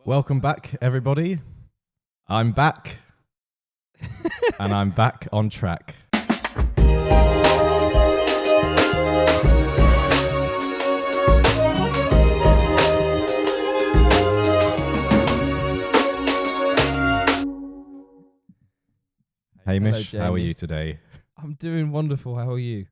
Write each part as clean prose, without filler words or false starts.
Welcome back, everybody. I'm back, and I'm back on track. Hamish, how are you today? I'm doing wonderful. How are you?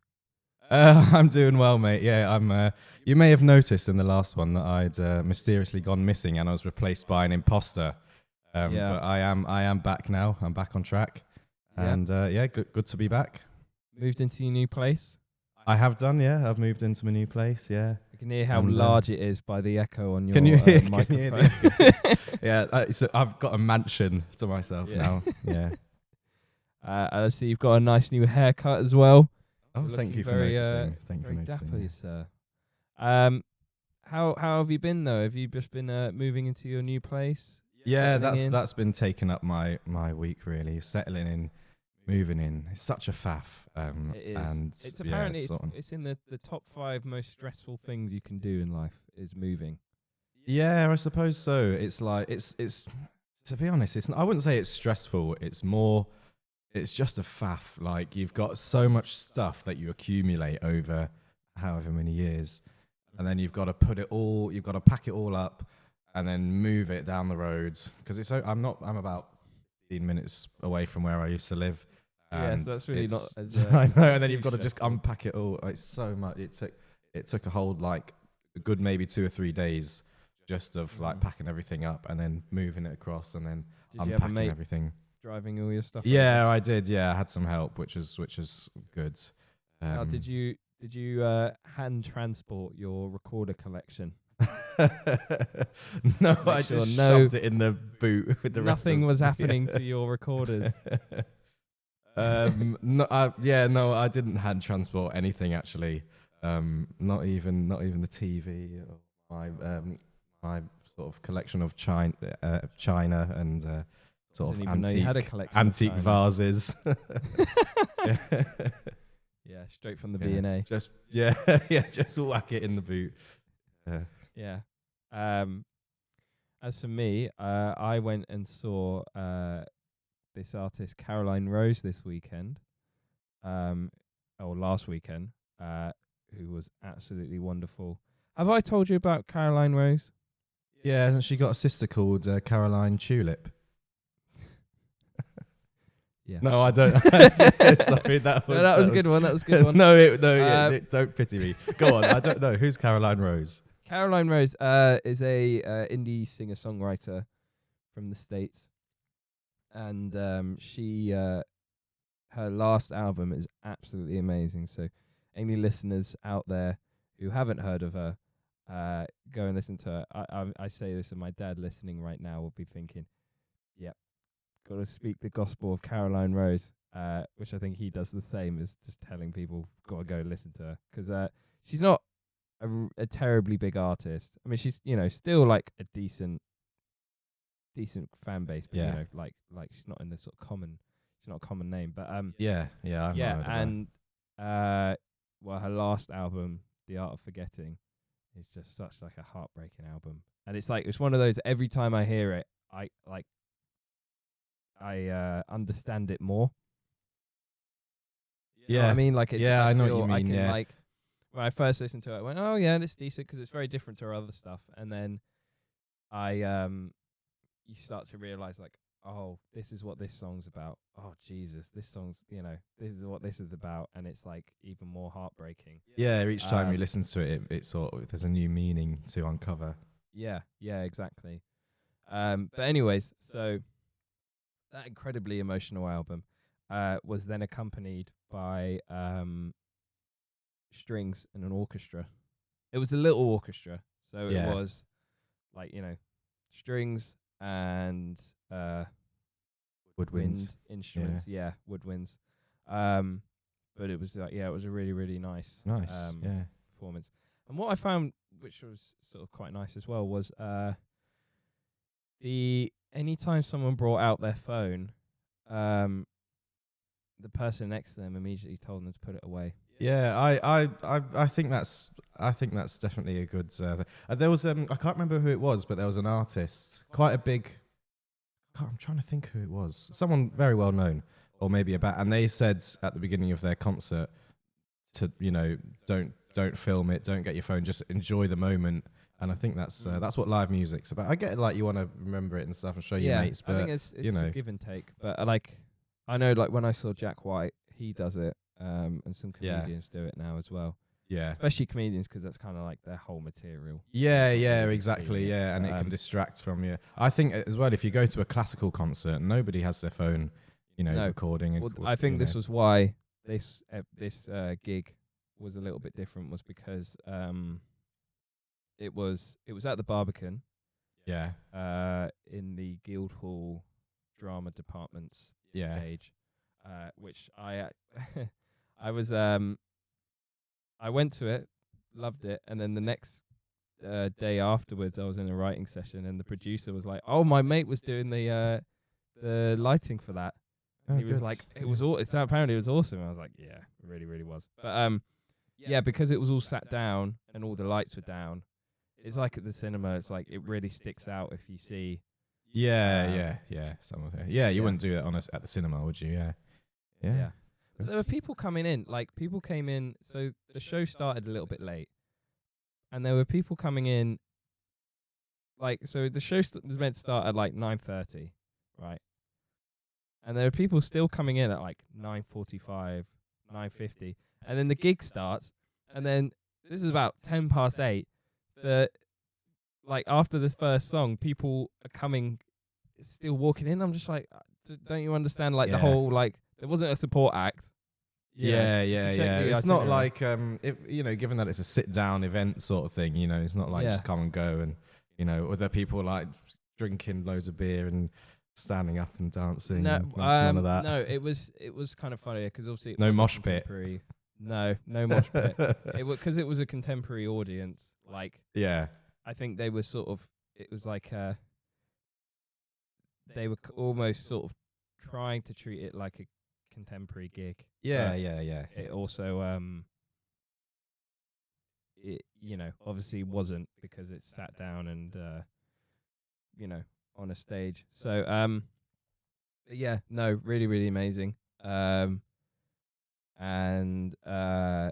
I'm doing well, mate. Yeah, I'm. You may have noticed in the last one that I'd mysteriously gone missing and I was replaced by an imposter. But I am back now. I'm back on track, and good to be back. Moved into your new place. I have done. Yeah, I've moved into my new place. Yeah, I can hear how large it is by the echo on your can you hear, microphone. Can you hear yeah, so I've got a mansion to myself now. Yeah. I see you've got a nice new haircut as well. Oh, thank you for noticing. Thank you for noticing. Dapper, sir. How have you been though? Have you just been moving into your new place? Yeah, that's been taking up my week really. Settling in, moving in. It's such a faff. It is. And it's apparently it's in the top 5 most stressful things you can do in life is moving. Yeah, I suppose so. It's like it's to be honest, I wouldn't say it's stressful. It's just a faff. Like, you've got so much stuff that you accumulate over however many years, and then you've got to pack it all up and then move it down the road. Because I'm about 15 minutes away from where I used to live. And so that's really not as I know, and then you've got to just unpack it all. It's so much. It took a whole, like, a good maybe 2 or 3 days just of like packing everything up and then moving it across and then unpacking everything. Driving all your stuff. Yeah, I did. Yeah, I had some help, which is good. Now, did you hand transport your recorder collection? No, I just shoved it in the boot with the rest. Nothing was happening to your recorders. No, I didn't hand transport anything actually. Not even the TV. My sort of collection of china and. Sort of antique vases. Yeah, straight from the V&A. Just whack it in the boot. Yeah. As for me, I went and saw this artist Caroline Rose this weekend, or last weekend, who was absolutely wonderful. Have I told you about Caroline Rose? Yeah, hasn't she got a sister called Caroline Tulip? Yeah. No, I don't. Sorry, that was a good one. That was a good one. Don't pity me. Go on. I don't know. Who's Caroline Rose? Caroline Rose is a indie singer-songwriter from the States, and she her last album is absolutely amazing. So, any listeners out there who haven't heard of her, go and listen to her. I say this, and my dad listening right now will be thinking, "Yep. Got to speak the gospel of Caroline Rose," which I think he does the same as just telling people got to go listen to her, because she's not a terribly big artist. I mean, she's still like a decent fan base, but like she's not in the sort of common. She's not a common name, but well, her last album, The Art of Forgetting, is just such like a heartbreaking album, and it's one of those. Every time I hear it, I understand it more. You know what I mean, like it's. Yeah, I know what you mean. Like when I first listened to it, I went, "Oh yeah, it's decent," because it's very different to her other stuff. And then you start to realize like, oh, this is what this song's about. Oh Jesus, this song's this is what this is about, and it's like even more heartbreaking. Yeah, each time you listen to it, it sort of there's a new meaning to uncover. Yeah, exactly. But anyways, so. That incredibly emotional album was then accompanied by strings and an orchestra. It was a little orchestra, so it was like strings and woodwind instruments. Yeah, woodwinds. But it was it was a really really nice performance. And what I found, which was sort of quite nice as well, was anytime someone brought out their phone, the person next to them immediately told them to put it away. Yeah, I think that's definitely a good. There was I can't remember who it was, but there was an artist, quite a big. I'm trying to think who it was. Someone very well known, or maybe about. And they said at the beginning of their concert to don't film it, don't get your phone, just enjoy the moment. And I think that's what live music's about. I get it, like you want to remember it and stuff and show your mates, but I think it's a give and take. But I know like when I saw Jack White, he does it, and some comedians do it now as well. Yeah, especially comedians, because that's kind of like their whole material. Yeah, exactly. Yeah, and it can distract from you. I think as well, if you go to a classical concert, nobody has their phone, recording. Well, I think this was why this gig was a little bit different, was because it was at the Barbican. Yeah. In the Guildhall drama department's stage, which I I was I went to it, loved it, and then the next day afterwards, I was in a writing session, and the producer was like, "Oh, my mate was doing the lighting for that." He was like, "It was apparently it was awesome." I was like, "Yeah, it really, really was." But because it was all sat down and all the lights were down, it's like at the cinema. It's like it really sticks out if you see. Yeah. You wouldn't do that at the cinema, would you? Yeah. But there were people coming in. Like people came in. So the show started a little bit late, and there were people coming in. Like so, the show was meant to start at like 9:30, right? And there are people still coming in at like 9:45, 9:50, and then the gig starts, and then this is about 8:10. Like after this first song, people are coming, still walking in. I'm just like, don't you understand? Like the whole there wasn't a support act. Yeah. It's not like given that it's a sit down event sort of thing. It's not like just come and go, and other people like drinking loads of beer and standing up and dancing. None of that. No, it was kind of funny because obviously no mosh pit. No mosh pit. Because it was a contemporary audience. Like I think they were sort of. It was like they were almost sort of trying to treat it like a contemporary gig. Yeah. It also it obviously wasn't, because it's sat down and on a stage. So really, really amazing. And go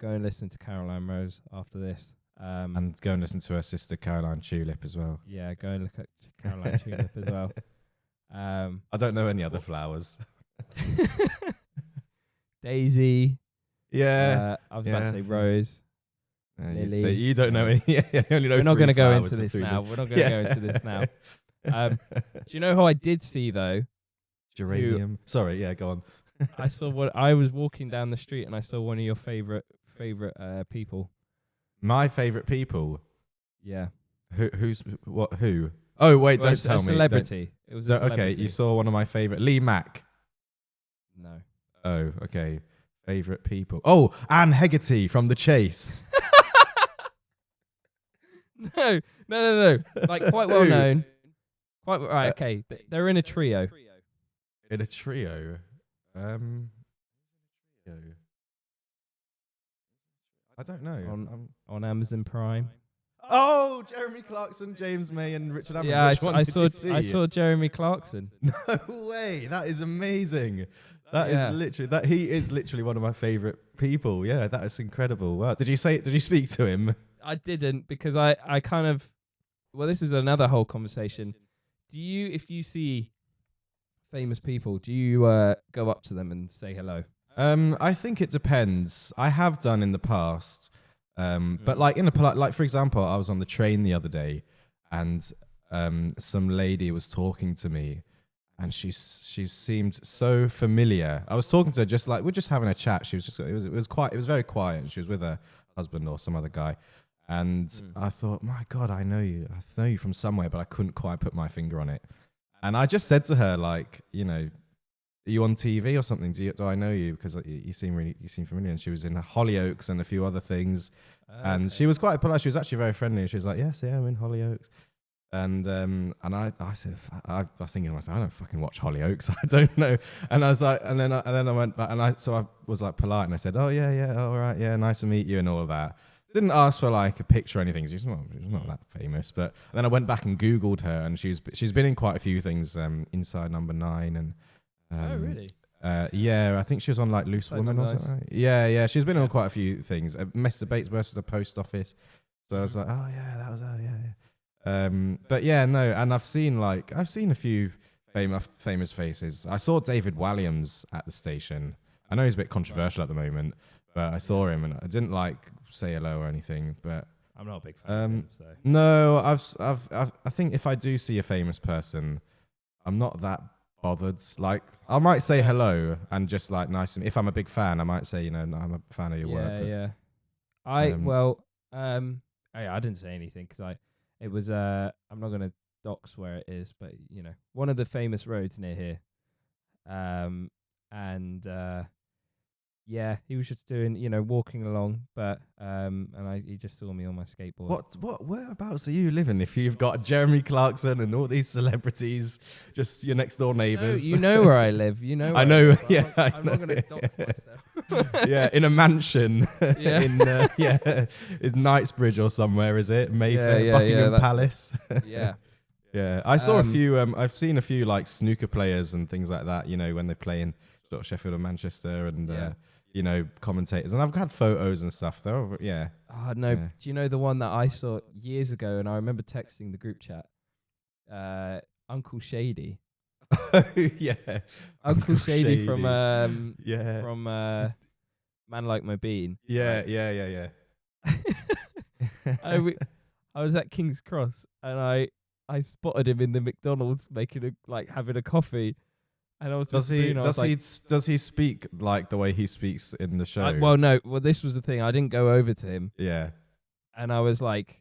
and listen to Caroline Rose after this. And go and listen to her sister Caroline Tulip as well. Yeah, go and look at Caroline Tulip as well. I don't know any other flowers. Daisy. Yeah. I was about to say Rose. Lily. So you don't know any. Only know We're not going to go into this now. We're not going to go into this now. Do you know who I did see though? Geranium. Sorry, go on. I was walking down the street and I saw one of your favorite people. My favorite people. Yeah. Who? Oh wait, don't tell me. Celebrity. It was a celebrity. Okay, you saw one of my favorite. Lee Mack. No. Oh, okay. Favorite people. Oh, Anne Hegarty from The Chase. No. Like quite well known. Quite right. Okay, they're in a trio. In a trio. I don't know. On Amazon Prime. Oh, Jeremy Clarkson, James May, and Richard Hammond. Yeah, Which one did you see? I saw Jeremy Clarkson. No way! That is amazing. That is he is literally one of my favorite people. Yeah, that is incredible. Wow. Did you speak to him? I didn't, because I kind of. Well, this is another whole conversation. If you see famous people, do you go up to them and say hello? I think it depends. I have done in the past. But like in a polite, like for example, I was on the train the other day, and some lady was talking to me, and she seemed so familiar. I was talking to her we're just having a chat. She was it was very quiet, and she was with her husband or some other guy, and I thought, my God, I know you from somewhere, but I couldn't quite put my finger on it. And I just said to her, like, are you on TV or something? Do I know you? Because you seem familiar. And she was in Hollyoaks and a few other things. And she was quite polite. She was actually very friendly. She was like, yes, I'm in Hollyoaks. I said, I was thinking to myself, I don't fucking watch Hollyoaks. I don't know. And I was like, and then I went back, so I was like polite, and I said, oh yeah, all right, yeah, nice to meet you, and all of that. Didn't ask for like a picture or anything. She's not that famous, but then I went back and Googled her, and she's been in quite a few things, Inside Number 9, and Oh, really? yeah, I think she was on like Loose Inside Woman Number or 9. something. Yeah, she's been Yeah. on quite a few things. Masturbates versus the Post Office. So I was Mhm. like, oh yeah, that was her, yeah. But yeah, no, and I've seen a few famous faces. I saw David Walliams at the station. I know he's a bit controversial at the moment, but I saw him and I didn't like say hello or anything. But I'm not a big fan of him, so. no, I think if I do see a famous person, I'm not that bothered. Like I might say hello and just like nice. If I'm a big fan, I might say no, I'm a fan of your work. Yeah. Um, I didn't say anything because it was I'm not gonna dox where it is, but one of the famous roads near here. And yeah, he was just doing walking along, but he just saw me on my skateboard. Whereabouts are you living if you've got Jeremy Clarkson and all these celebrities, just your next door neighbours? You know where I live. You know. I know. Live, Yeah, I'm not gonna dox myself. Yeah, in a mansion. Yeah. Is Knightsbridge or somewhere? Is it Mayfair, Buckingham that's Palace? Yeah. Yeah, I saw a few. I've seen a few like snooker players and things like that. When they play in sort of Sheffield and Manchester, and commentators, and I've had photos and stuff. Though, yeah. Oh no! Yeah. Do you know the one that I saw years ago, and I remember texting the group chat? Uncle Shady. Yeah. Uncle Shady from from Man Like My Bean. Yeah, right? yeah. I was at King's Cross and I spotted him in the McDonald's having a coffee, and I was Does he speak like the way he speaks in the show? Well, this was the thing. I didn't go over to him. Yeah. And I was like,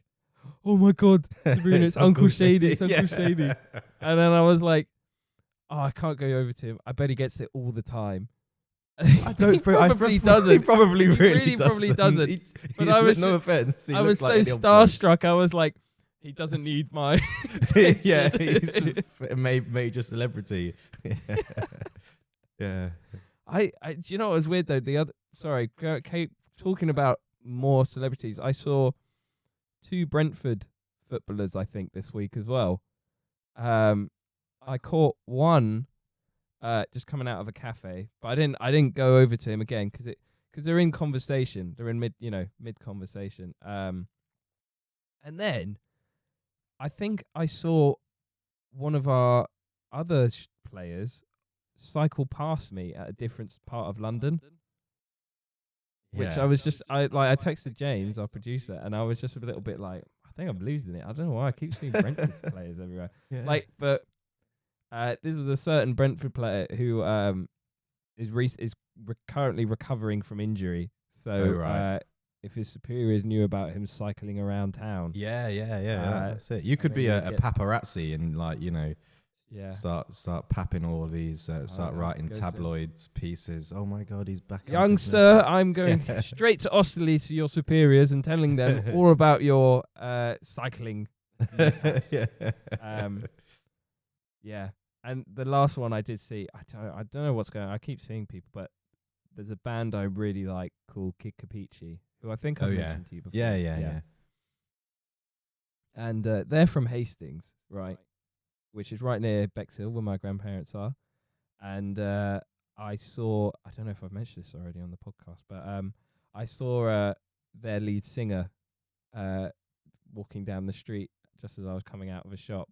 "Oh my God, Sabrina, it's Uncle Shady. It's Uncle Shady." And then I was like, "Oh, I can't go over to him. I bet he gets it all the time." I don't. He probably doesn't. He probably really probably doesn't. But I was no offense. I was so starstruck. I was like, he doesn't need my. Yeah, he's a major celebrity. Yeah. Do you know what was weird though? Kate, talking about more celebrities. I saw 2 Brentford footballers, I think, this week as well. I caught one just coming out of a cafe, but I didn't go over to him again because they're in conversation. They're in mid conversation. And then I think I saw one of our other players cycle past me at a different part of London. Which I was just I texted James, our producer, and I was just a little bit like, I think I'm losing it. I don't know why I keep seeing Brentford players everywhere. Yeah. But this was a certain Brentford player who is currently recovering from injury. So if his superiors knew about him cycling around town, Yeah. That's it. You could be a paparazzi and start papping all of these, start writing tabloid pieces. Oh my God, he's back. Young sir, I'm going straight to Osterley to your superiors and telling them all about your cycling. Yeah. And the last one I did see, I don't know what's going on. I keep seeing people, but there's a band I really like called Kid Capici, who I think I've mentioned to you before. Yeah. And they're from Hastings, right? Which is right near Bexhill, where my grandparents are. And I don't know if I've mentioned this already on the podcast, but I saw their lead singer walking down the street just as I was coming out of a shop.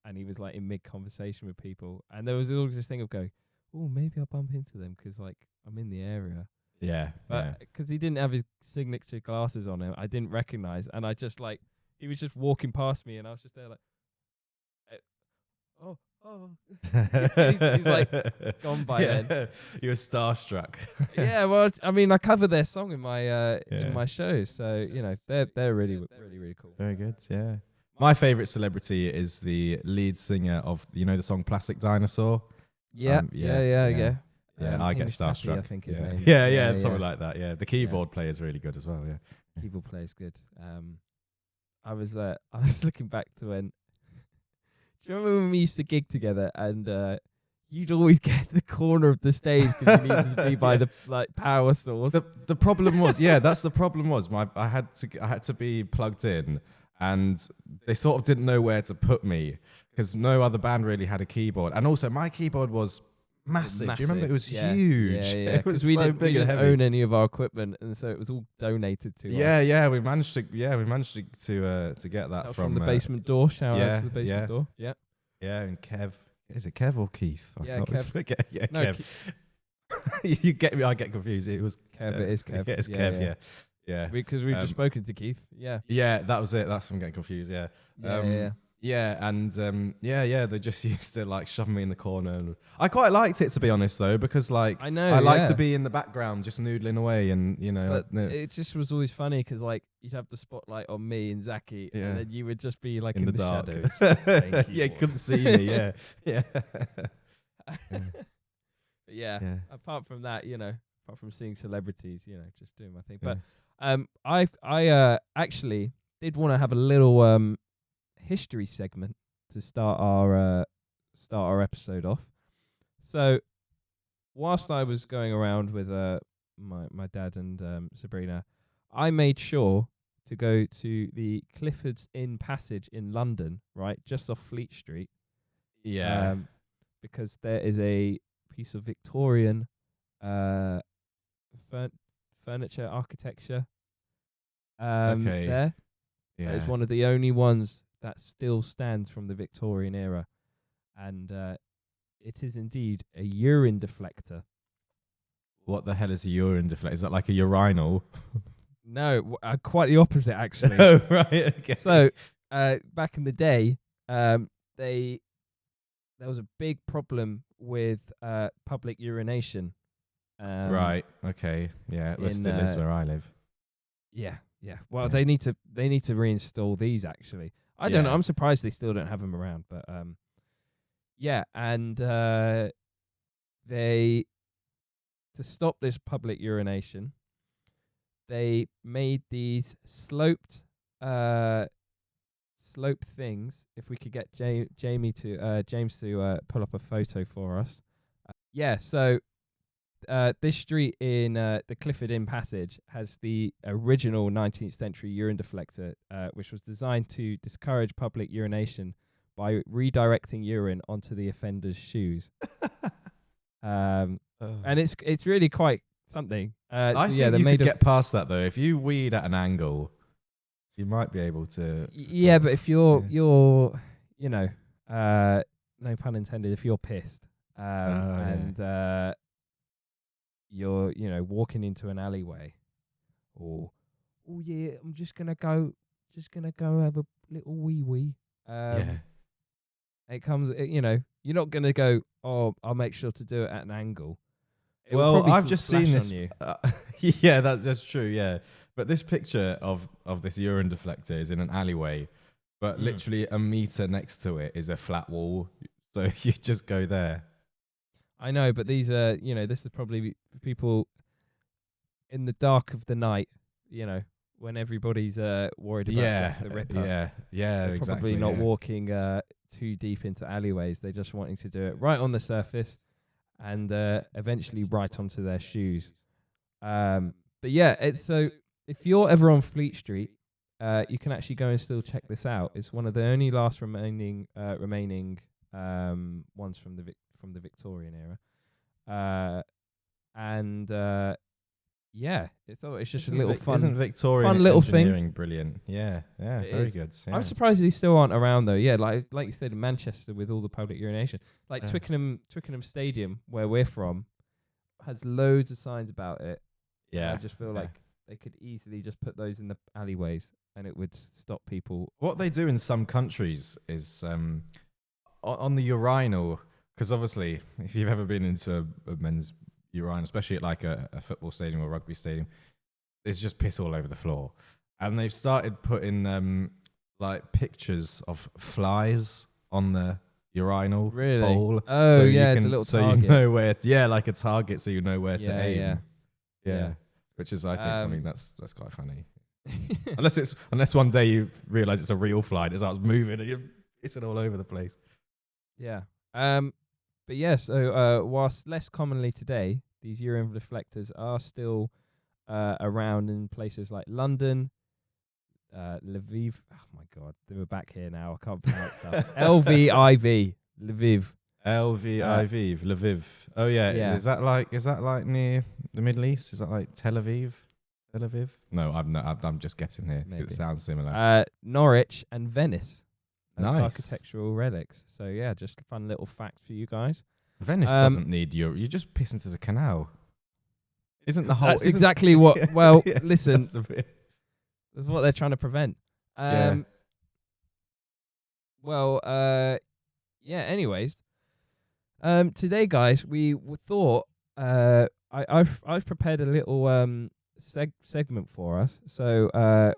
And he was like in mid conversation with people, and there was always this thing of going, "Oh, maybe I'll bump into them because I'm in the area." Yeah, but because he didn't have his signature glasses on him, I didn't recognize, and I just he was just walking past me, and I was just there like, "Oh." He's like gone by then. You were starstruck. Yeah, well, I mean, I cover their song in my show, so they're really cool. Very good. Yeah. My favourite celebrity is the lead singer of the song Plastic Dinosaur. Yeah. Yeah, I get Hamish Tate, starstruck. I think his name. Yeah, something like that. Yeah, the keyboard player is really good as well. Yeah, keyboard player is good. I was looking back to when you remember when we used to gig together and you'd always get the corner of the stage because you needed to be by the like power source. The problem was, that's the problem was I had to be plugged in, and they sort of didn't know where to put me because no other band really had a keyboard, and also my keyboard was massive. Do you remember? It was huge. Yeah. It was we so didn't, big we and didn't heavy. own any of our equipment, and so it was all donated to us. Yeah, we managed to get that From the basement door. Shout out to the basement yeah. door. Yeah. Yeah, and Kev. Is it Kev or Keith? Kev. Forget. Yeah, No, Kev. You get me? I get confused. It was Kev. It is Kev. Yeah, it's Kev. Yeah. Because we've just spoken to Keith. Yeah. Yeah, that was it. That's I'm getting confused. Yeah. Yeah, and they just used to like shove me in the corner. And I quite liked it, to be honest, though, because like I know I like to be in the background, just noodling away, and But it just was always funny because like you'd have the spotlight on me and Zaki, and then you would just be like in the dark. shadows. Thank you, You boy. couldn't see me. Yeah. But yeah. Apart from that, apart from seeing celebrities, just doing my thing. Yeah. But I actually did want to have a little history segment to start our episode off. So whilst I was going around with my dad and Sabrina, I made sure to go to the Clifford's Inn Passage in London, right, just off Fleet Street. Yeah. Because there is a piece of Victorian furniture architecture there. Yeah. It's one of the only ones that still stands from the Victorian era, and it is indeed a urine deflector. What the hell is a urine deflector? Is that like a urinal? No, quite the opposite, actually. Oh, right. Okay. So, back in the day, there was a big problem with public urination. Right. Okay. Yeah. It still is where I live. Yeah. Well, they need to reinstall these, actually. I don't know. I'm surprised they still don't have them around, but and they, to stop this public urination, they made these sloped things. If we could get James to pull up a photo for us. So this street in the Clifford Inn Passage has the original 19th century urine deflector, which was designed to discourage public urination by redirecting urine onto the offender's shoes. And it's really quite something. I think you could get past that, though. If you weed at an angle, you might be able to. Yeah, but if you're no pun intended, if you're pissed and you're walking into an alleyway, or I'm just gonna go have a little wee. It comes, you're not gonna go, I'll make sure to do it at an angle. Well, I've just seen this. Yeah, that's true. Yeah, but this picture of this urine deflector is in an alleyway, but literally a meter next to it is a flat wall. So you just go there. I know, but these are, this is probably people in the dark of the night, when everybody's worried about Jack the Ripper. Yeah, They're exactly. Probably not walking too deep into alleyways. They're just wanting to do it right on the surface and eventually right onto their shoes. But yeah, so if you're ever on Fleet Street, you can actually go and still check this out. It's one of the only last remaining ones from the Victorian era, it's just a little fun. Isn't Victorian fun little engineering thing. Brilliant? Yeah, very good. Yeah. I'm surprised these still aren't around though. Yeah, like you said in Manchester with all the public urination, like Twickenham Stadium where we're from has loads of signs about it. Yeah, I just feel like they could easily just put those in the alleyways and it would stop people. What they do in some countries is on the urinal, because obviously if you've ever been into a men's urinal, especially at like a football stadium or rugby stadium, there's just piss all over the floor. And they've started putting like pictures of flies on the urinal bowl. Oh, so it's a little target. So you know where, like a target, so you know where to aim. Yeah. Which is, I think, I mean, that's quite funny. unless one day you realise it's a real fly and it starts moving and Pissing all over the place. Yeah. But yeah, so whilst less commonly today, these urine reflectors are still around in places like London, Lviv. Oh my God, they were back here now. I can't pronounce stuff. LVIV, Lviv. LVIV, Lviv. Oh yeah. Yeah. Is that like near the Middle East? Is that like Tel Aviv? Tel Aviv? No, I'm just guessing here. Maybe. It sounds similar. Norwich and Venice as Nice. architectural relics. So yeah, just a fun little fact for you guys. Venice doesn't need Europe. You just piss into the canal. Isn't the whole? That's exactly what. Well, Yeah, listen, that's the bit. that's what they're trying to prevent. Yeah. Well, yeah. Anyways, today, guys, we thought I've prepared a little segment for us. So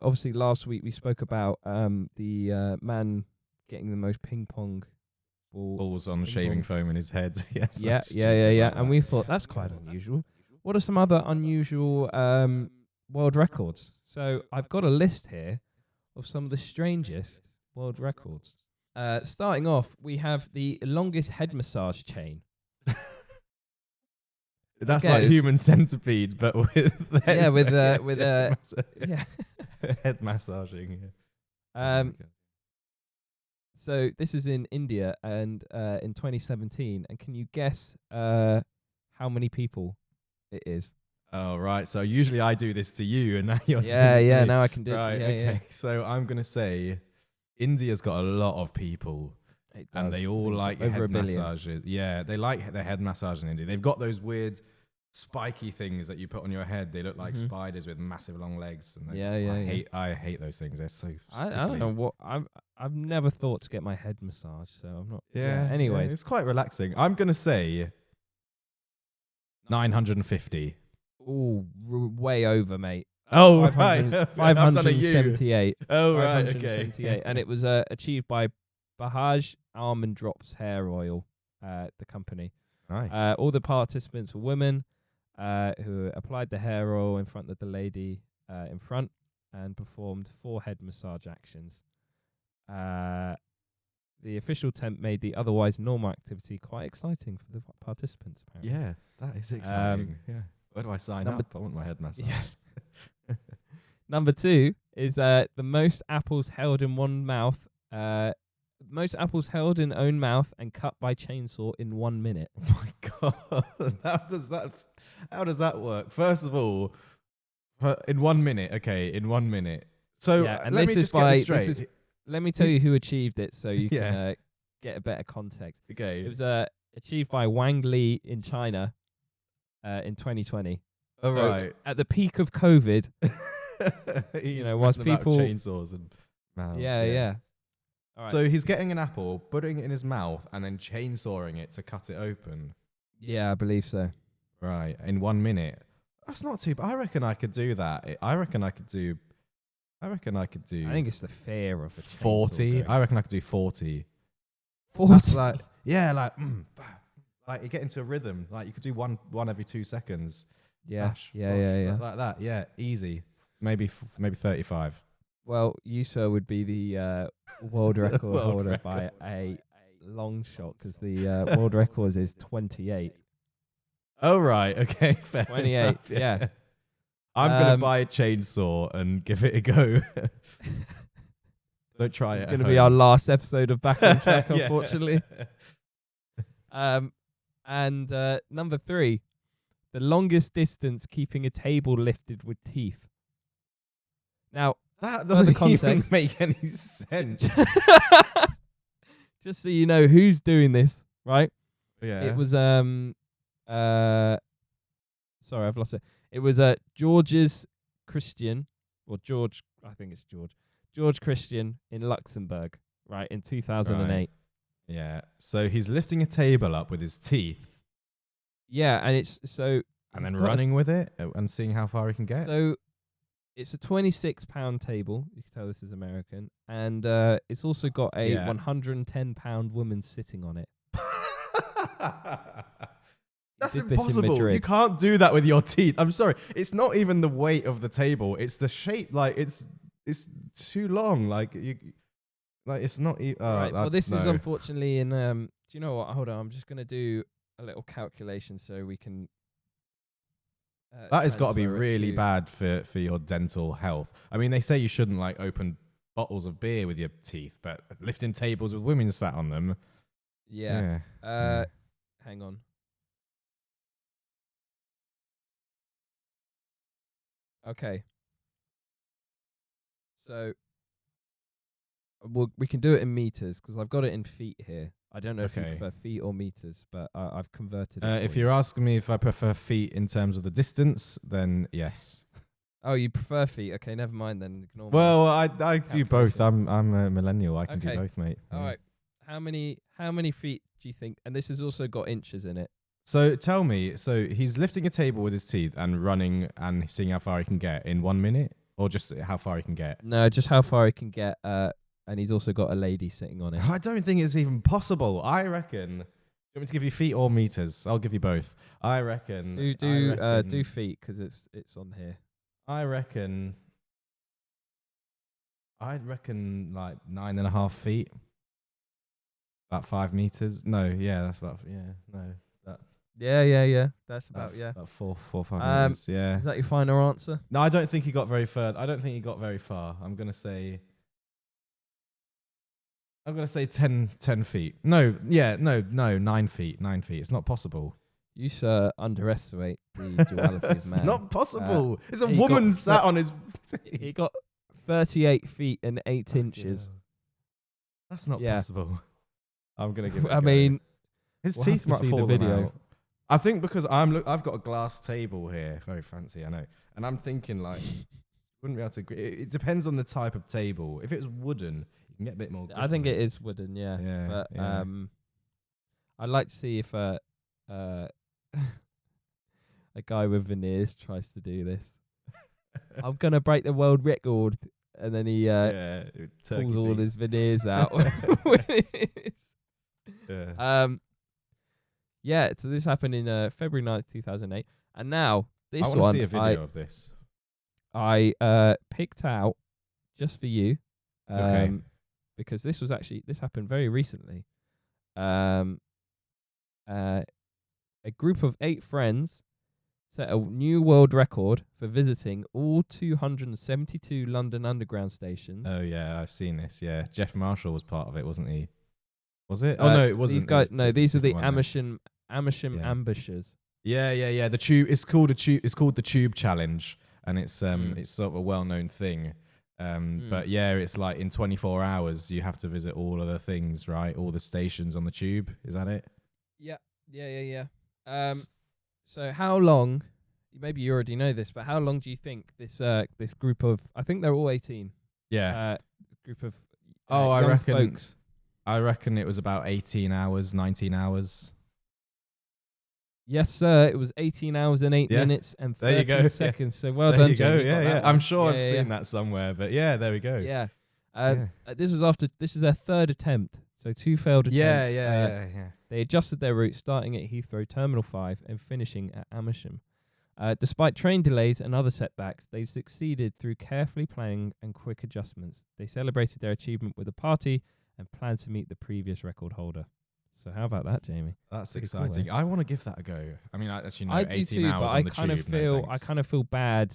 obviously last week we spoke about the man getting the most ping pong Balls on ping shaving pong. foam in his head. Yes. Yeah. And we thought that's quite unusual. What are some other unusual world records? So I've got a list here of some of the strangest world records. Starting off, we have the longest head massage chain. That's Okay. like human centipede, but with yeah. head massaging. So this is in India and in 2017, and can you guess how many people it is? Oh right. So usually I do this to you, and now you're doing Yeah, it to me. now I can do Right. it. Yeah, Okay. So I'm gonna say India's got a lot of people, yeah. It and does. they all It's like over head a billion. massages. Yeah, they like their head massage in India. They've got those weird spiky things that you put on your head. They look like Mhm. spiders with massive long legs. And I hate those things. They're so. I don't know what I've never thought to get my head massaged, so I'm not. Yeah. Anyways, it's quite relaxing. I'm gonna say 950. ooh, way over, mate. Oh 500 right. 578. Oh right. 578, Okay. and it was achieved by Bahaj Almond Drops Hair Oil, the company. Nice. All the participants were women who applied the hair oil in front of the lady in front and performed 4 head massage actions. The official temp made the otherwise normal activity quite exciting for the participants, apparently. Yeah, that is exciting. Yeah. Where do I sign Number- up? I want my head massage. Yeah. Number 2 is the most apples held in one mouth. Most apples held in own mouth and cut by chainsaw in 1 minute. Oh my god. How does that work? First of all, in 1 minute. Okay, in 1 minute. So Yeah, and let this me is just get this straight. this is- Let me tell you who achieved it so you Yeah. can get a better context. Okay. It was achieved by Wang Li in China in 2020. All so right. At the peak of COVID, He's whilst messing about people- chainsaws and mouths. yeah. All right. So he's getting an apple, putting it in his mouth, and then chainsawing it to cut it open. Yeah, I believe so. Right, in 1 minute. That's not too bad. I reckon I could do that. I reckon I could do. I think it's the fear of the 40. I reckon I could do 40. 40. That's like, yeah, like you get into a rhythm. Like you could do one every 2 seconds. Yeah, Bash, yeah. bosh, like that. Yeah, easy. Maybe 35. Well, you, sir, would be the world record World holder by a long shot because the world record is 28. Oh right, okay, fair 28, enough, yeah. I'm gonna buy a chainsaw and give it a go. Don't try it. It's going to be our last episode of Back on Track, Yeah. unfortunately. And number 3, the longest distance keeping a table lifted with teeth. Now, That further doesn't even context. make any sense. just so you know who's doing this, right? Yeah. It was sorry, I've lost it. It was George's Christian, or George, I think it's George Christian in Luxembourg, right, in 2008. Right. Yeah. So he's lifting a table up with his teeth Yeah, and it's so and he's then got a- running with it and seeing how far he can get. So it's a 26-pound table. You can tell this is American, and it's also got a Yeah. 110-pound woman sitting on it. That's did this in impossible. You Madrid. can't do that with your teeth. I'm sorry. It's not even the weight of the table. It's the shape. Like it's too long. Like you. Like it's not. Right. Well, this is no. unfortunately in. Do you know what? Hold on. I'm just gonna do a little calculation so we can. That has got to be transfer it really to. bad for your dental health. I mean, they say you shouldn't like open bottles of beer with your teeth, but lifting tables with women sat on them. Yeah. Yeah. Hang on. Okay. So we can do it in meters because I've got it in feet here. I don't know if you Okay. prefer feet or meters, but I've converted it. If for you're you. asking me if I prefer feet in terms of the distance, then yes. Oh, you prefer feet? Okay, never mind then. Ignore me. Well, I do both. Calculation. I'm a millennial. I can do Okay. both, mate. All right. How many feet do you think? And this has also got inches in it. So tell me, so he's lifting a table with his teeth and running and seeing how far he can get in 1 minute, or just how far he can get? No, just how far he can get. And he's also got a lady sitting on it. I don't think it's even possible. I reckon. Do you want me to give you feet or meters? I'll give you both. I reckon. Do feet because it's on here. I'd reckon like 9.5 feet. About 5 meters. No, yeah, that's about that. Yeah. That's about About 5 Um, meters. Yeah. Is that your final answer? No, I don't think he got very far. I'm gonna say 10 feet. No, 9 feet. 9 feet. It's not possible. You sir underestimate the duality of It's man. not possible. It's a he woman got sat on his. He got 38 feet and 8 inches. That's not Yeah. possible. I'm gonna give it. I mean, his we'll teeth have to might see the fall video. out. I think because I've got a glass table here, very fancy, I know, and I'm thinking like, wouldn't be able to. It depends on the type of table. If it's wooden, you can get a bit more. I think it is wooden, yeah. Yeah, But yeah. I'd like to see if a guy with veneers tries to do this. I'm gonna break the world record, and then he pulls all his veneers out. Yeah. Yeah. So this happened in February 9th, 2008, and now this I want to see a video of this. I picked out just for you, Okay. because this happened very recently. A group of 8 friends set a new world record for visiting all 272 London Underground stations. Oh yeah, I've seen this. Yeah, Jeff Marshall was part of it, wasn't he? Was it? Oh no, it wasn't. These guys, these are the Amersham. Amersham Yeah. ambushers. Yeah. The tube. It's called the Tube Challenge, and it's sort of a well-known thing. But yeah, it's like in 24 hours you have to visit all of the things, right? All the stations on the tube. Is that it? Yeah. So how long? Maybe you already know this, but how long do you think this group of? I think they're all 18. Yeah. Group of. I young reckon. folks. I reckon it was about 18 hours, 19 hours. Yes, sir. It was 18 hours and 8 minutes and 13 seconds. So well there done, you go. Jamie. Yeah. I'm sure I've seen that somewhere, but yeah, there we go. Yeah. This is their 3rd attempt. So 2 failed attempts. Yeah. They adjusted their route, starting at Heathrow Terminal 5 and finishing at Amersham. Despite train delays and other setbacks, they succeeded through carefully planning and quick adjustments. They celebrated their achievement with a party and planned to meet the previous record holder. So how about that, Jamie? That's Pretty exciting. cool, I want to give that a go. I mean, I do 18 too, hours but on the tube. I kind of feel bad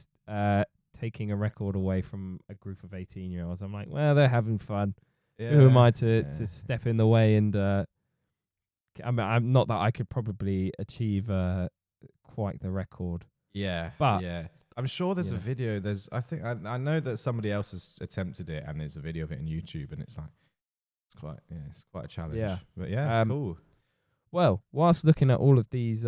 taking a record away from a group of 18-year-olds. I'm like, well, they're having fun. Who am I to step in the way? And I mean, I'm not that I could probably achieve quite the record. Yeah, but yeah. I'm sure there's a video. I know that somebody else has attempted it, and there's a video of it on YouTube, and it's quite a challenge. Yeah, but yeah, cool. Well, whilst looking at all of these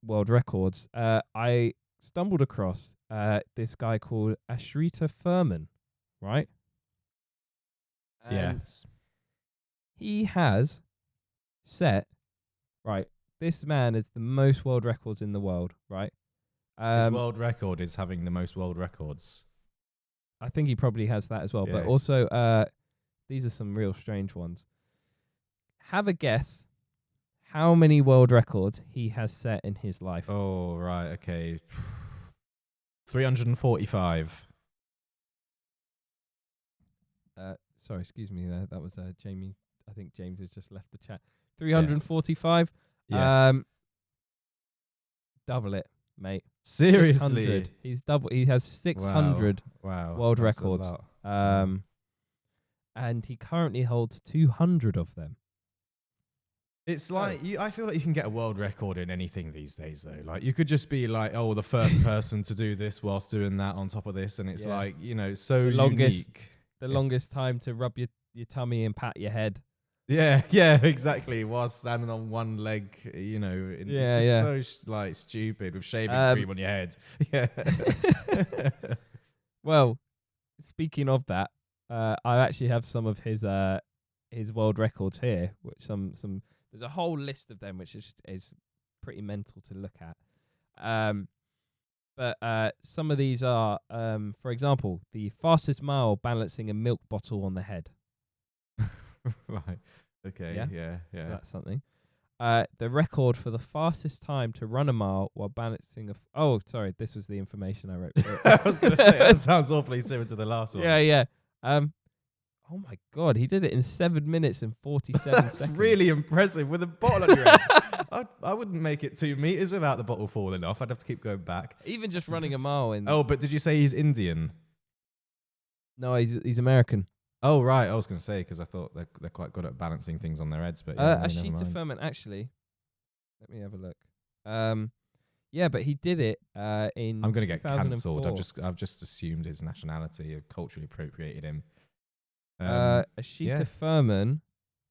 world records, I stumbled across this guy called Ashrita Furman, right? Yes. He has set, right, this man is the most world records in the world, right? His world record is having the most world records. I think he probably has that as well. Yeah. But also, these are some real strange ones. Have a guess how many world records he has set in his life. Oh, right, okay. 345. Sorry, excuse me there. That was Jamie. I think James has just left the chat. 345. Yes. Double it, mate. Seriously. 600. He has 600 Wow. world That's a records. lot. And he currently holds 200 of them. It's like I feel like you can get a world record in anything these days, though. Like you could just be like, the first person to do this whilst doing that on top of this, and it's like so unique. The longest time to rub your tummy and pat your head. Yeah, exactly. While standing on one leg, it's just so stupid with shaving cream on your head. Yeah. Well, speaking of that, I actually have some of his world records here, which some there's a whole list of them, which is pretty mental to look at. But some of these are, for example, the fastest mile balancing a milk bottle on the head. Right. Okay. Yeah. So that's something. The record for the fastest time to run a mile while balancing sorry, this was the information I wrote. I was going to say, that sounds awfully similar to the last one. Yeah. Oh my God, he did it in 7 minutes and 47 That's seconds. really impressive with a bottle on your head. I wouldn't make it 2 meters without the bottle falling off. I'd have to keep going back. Even just running a mile in. Oh, but did you say he's Indian? No, he's American. Oh, right. I was going to say, because I thought they're quite good at balancing things on their heads. But Ashita Furman, actually. Let me have a look. Yeah, but he did it in. I'm going to get 2004. cancelled. I've just assumed his nationality. I've culturally appropriated him. Ashita Furman.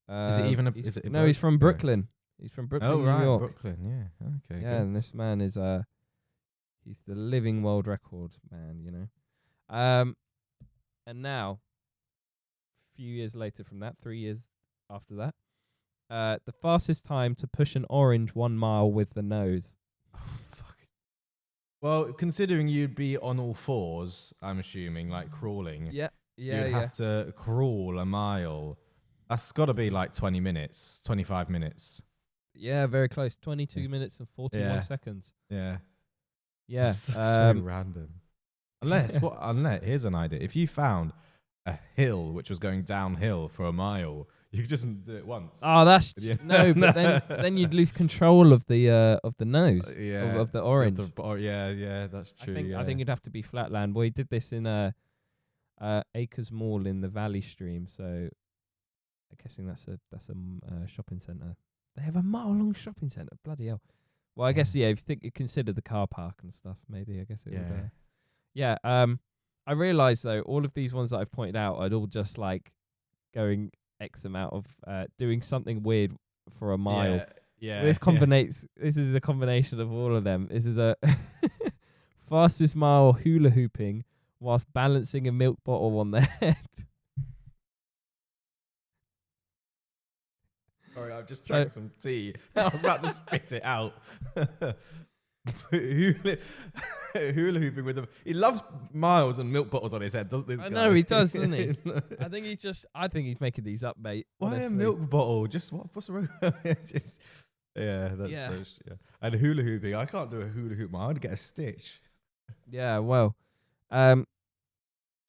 Is it even? No, he's from Brooklyn. He's from Brooklyn, New York. Brooklyn. Yeah. Okay. Yeah, and this man is he's the living world record man. And now, a few years later from that, 3 years after that, the fastest time to push an orange 1 mile with the nose. Oh, fuck. Well, considering you'd be on all fours, I'm assuming, like crawling. Yeah. You'd have to crawl a mile. That's got to be like 20 minutes, 25 minutes. Yeah, very close. 22 minutes and 41 seconds. Yeah. Yeah. So random. Unless, here's an idea. If you found a hill which was going downhill for a mile, you could just do it once. Oh, that's but then you'd lose control of the nose of the orange. Yeah, that's true. I think it'd have to be flatland. Well, he did this in Acres Mall in the Valley Stream, so I'm guessing that's a shopping centre. They have a mile-long shopping centre. Bloody hell! Well, I guess if you consider the car park and stuff, maybe I guess it would. Yeah. I realised though, all of these ones that I've pointed out, I'd all just like going X amount of doing something weird for a mile. Yeah. This is a combination of all of them. This is a fastest mile hula hooping whilst balancing a milk bottle on their head. Sorry, I've just drank some tea. I was about to spit it out. Hula hooping with him. He loves miles and milk bottles on his head, doesn't this guy? I know he does, doesn't he? I think he's making these up, mate. Why honestly. a milk bottle? Just what's wrong? That's so. And hula hooping. I can't do a hula hoop. I'd get a stitch. Yeah, well,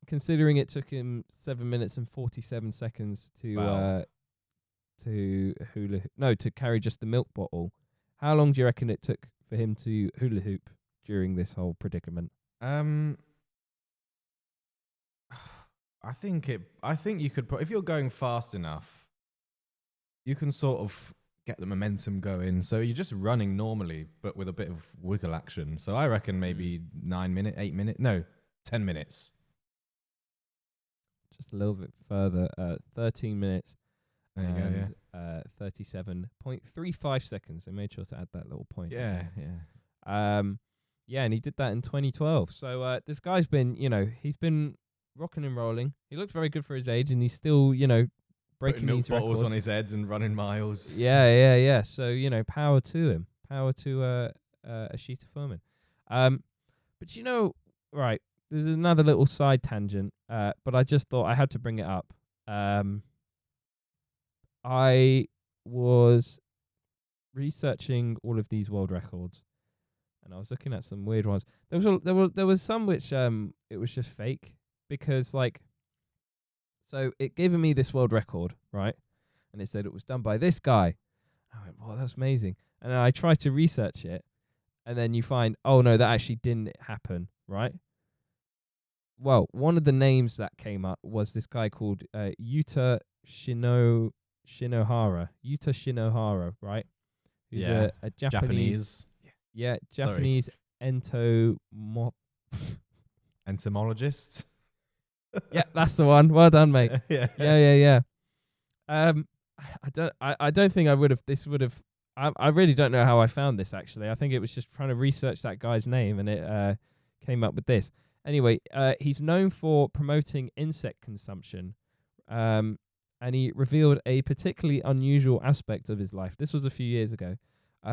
considering it took him 7 minutes and 47 seconds to carry just the milk bottle. How long do you reckon it took for him to hula hoop during this whole predicament? I think you could if you're going fast enough, you can sort of get the momentum going. So you're just running normally, but with a bit of wiggle action. So I reckon maybe 9 minutes, 8 minutes, 10 minutes. Just a little bit further, 13 minutes. There you go, 37.35 seconds. I made sure to add that little point. Yeah. And he did that in 2012. So this guy's been, he's been rocking and rolling. He looks very good for his age, and he's still, breaking milk these bottles records on his heads and running miles. Yeah. So power to him. Power to Ashita Furman. But right. There's another little side tangent. But I just thought I had to bring it up. I was researching all of these world records, and I was looking at some weird ones. There was some which it was just fake, because like So it gave me this world record, right? And it said it was done by this guy. I went, wow, that's amazing. And then I tried to research it, and then you find, oh no, that actually didn't happen, right? Well, one of the names that came up was this guy called Yuta Shinohara. Yuta Shinohara, right? Who's Yeah. a Japanese. Yeah, Japanese Entomologist. Yeah, that's the one. Well done, mate. Yeah. Yeah. I don't think I would have. This would have. I really don't know how I found this. Actually, I think it was just trying to research that guy's name, and it came up with this. Anyway, he's known for promoting insect consumption, and he revealed a particularly unusual aspect of his life. This was a few years ago,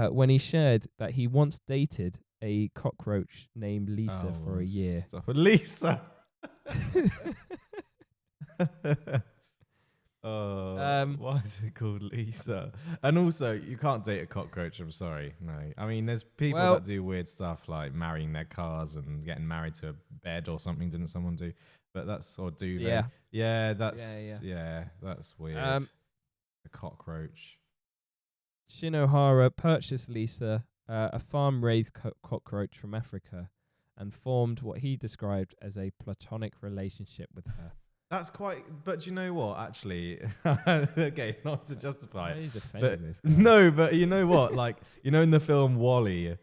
when he shared that he once dated a cockroach named Lisa for a year. Stop it. Lisa. Why is it called Lisa? And also, you can't date a cockroach. I'm sorry. No. I mean, there's people that do weird stuff like marrying their cars and getting married to a bed or something. Didn't someone do? But that's, or do they? Yeah, that's weird. A cockroach. Shinohara purchased Lisa, a farm-raised cockroach from Africa, and formed what he described as a platonic relationship with her. That's quite, but you know what? Actually, okay, not to justify it, but no, but you know what? Like, you know, in the film WALL-E,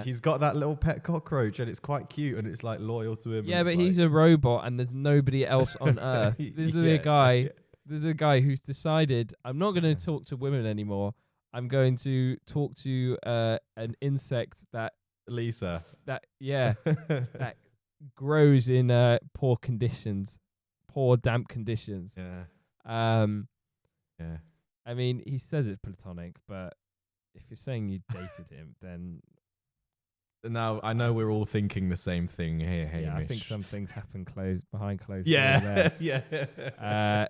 he's got that little pet cockroach, and it's quite cute, and it's like loyal to him. Yeah, but he's a robot, and there's nobody else on Earth. There's a guy. There's a guy who's decided, I'm not going to talk to women anymore. I'm going to talk to an insect that Lisa. That grows in poor conditions. Poor damp conditions. Yeah. I mean, he says it's platonic, but if you're saying you dated him, then now I know we're all thinking the same thing here, Hamish. Yeah, I think some things happen behind closed doors. Yeah.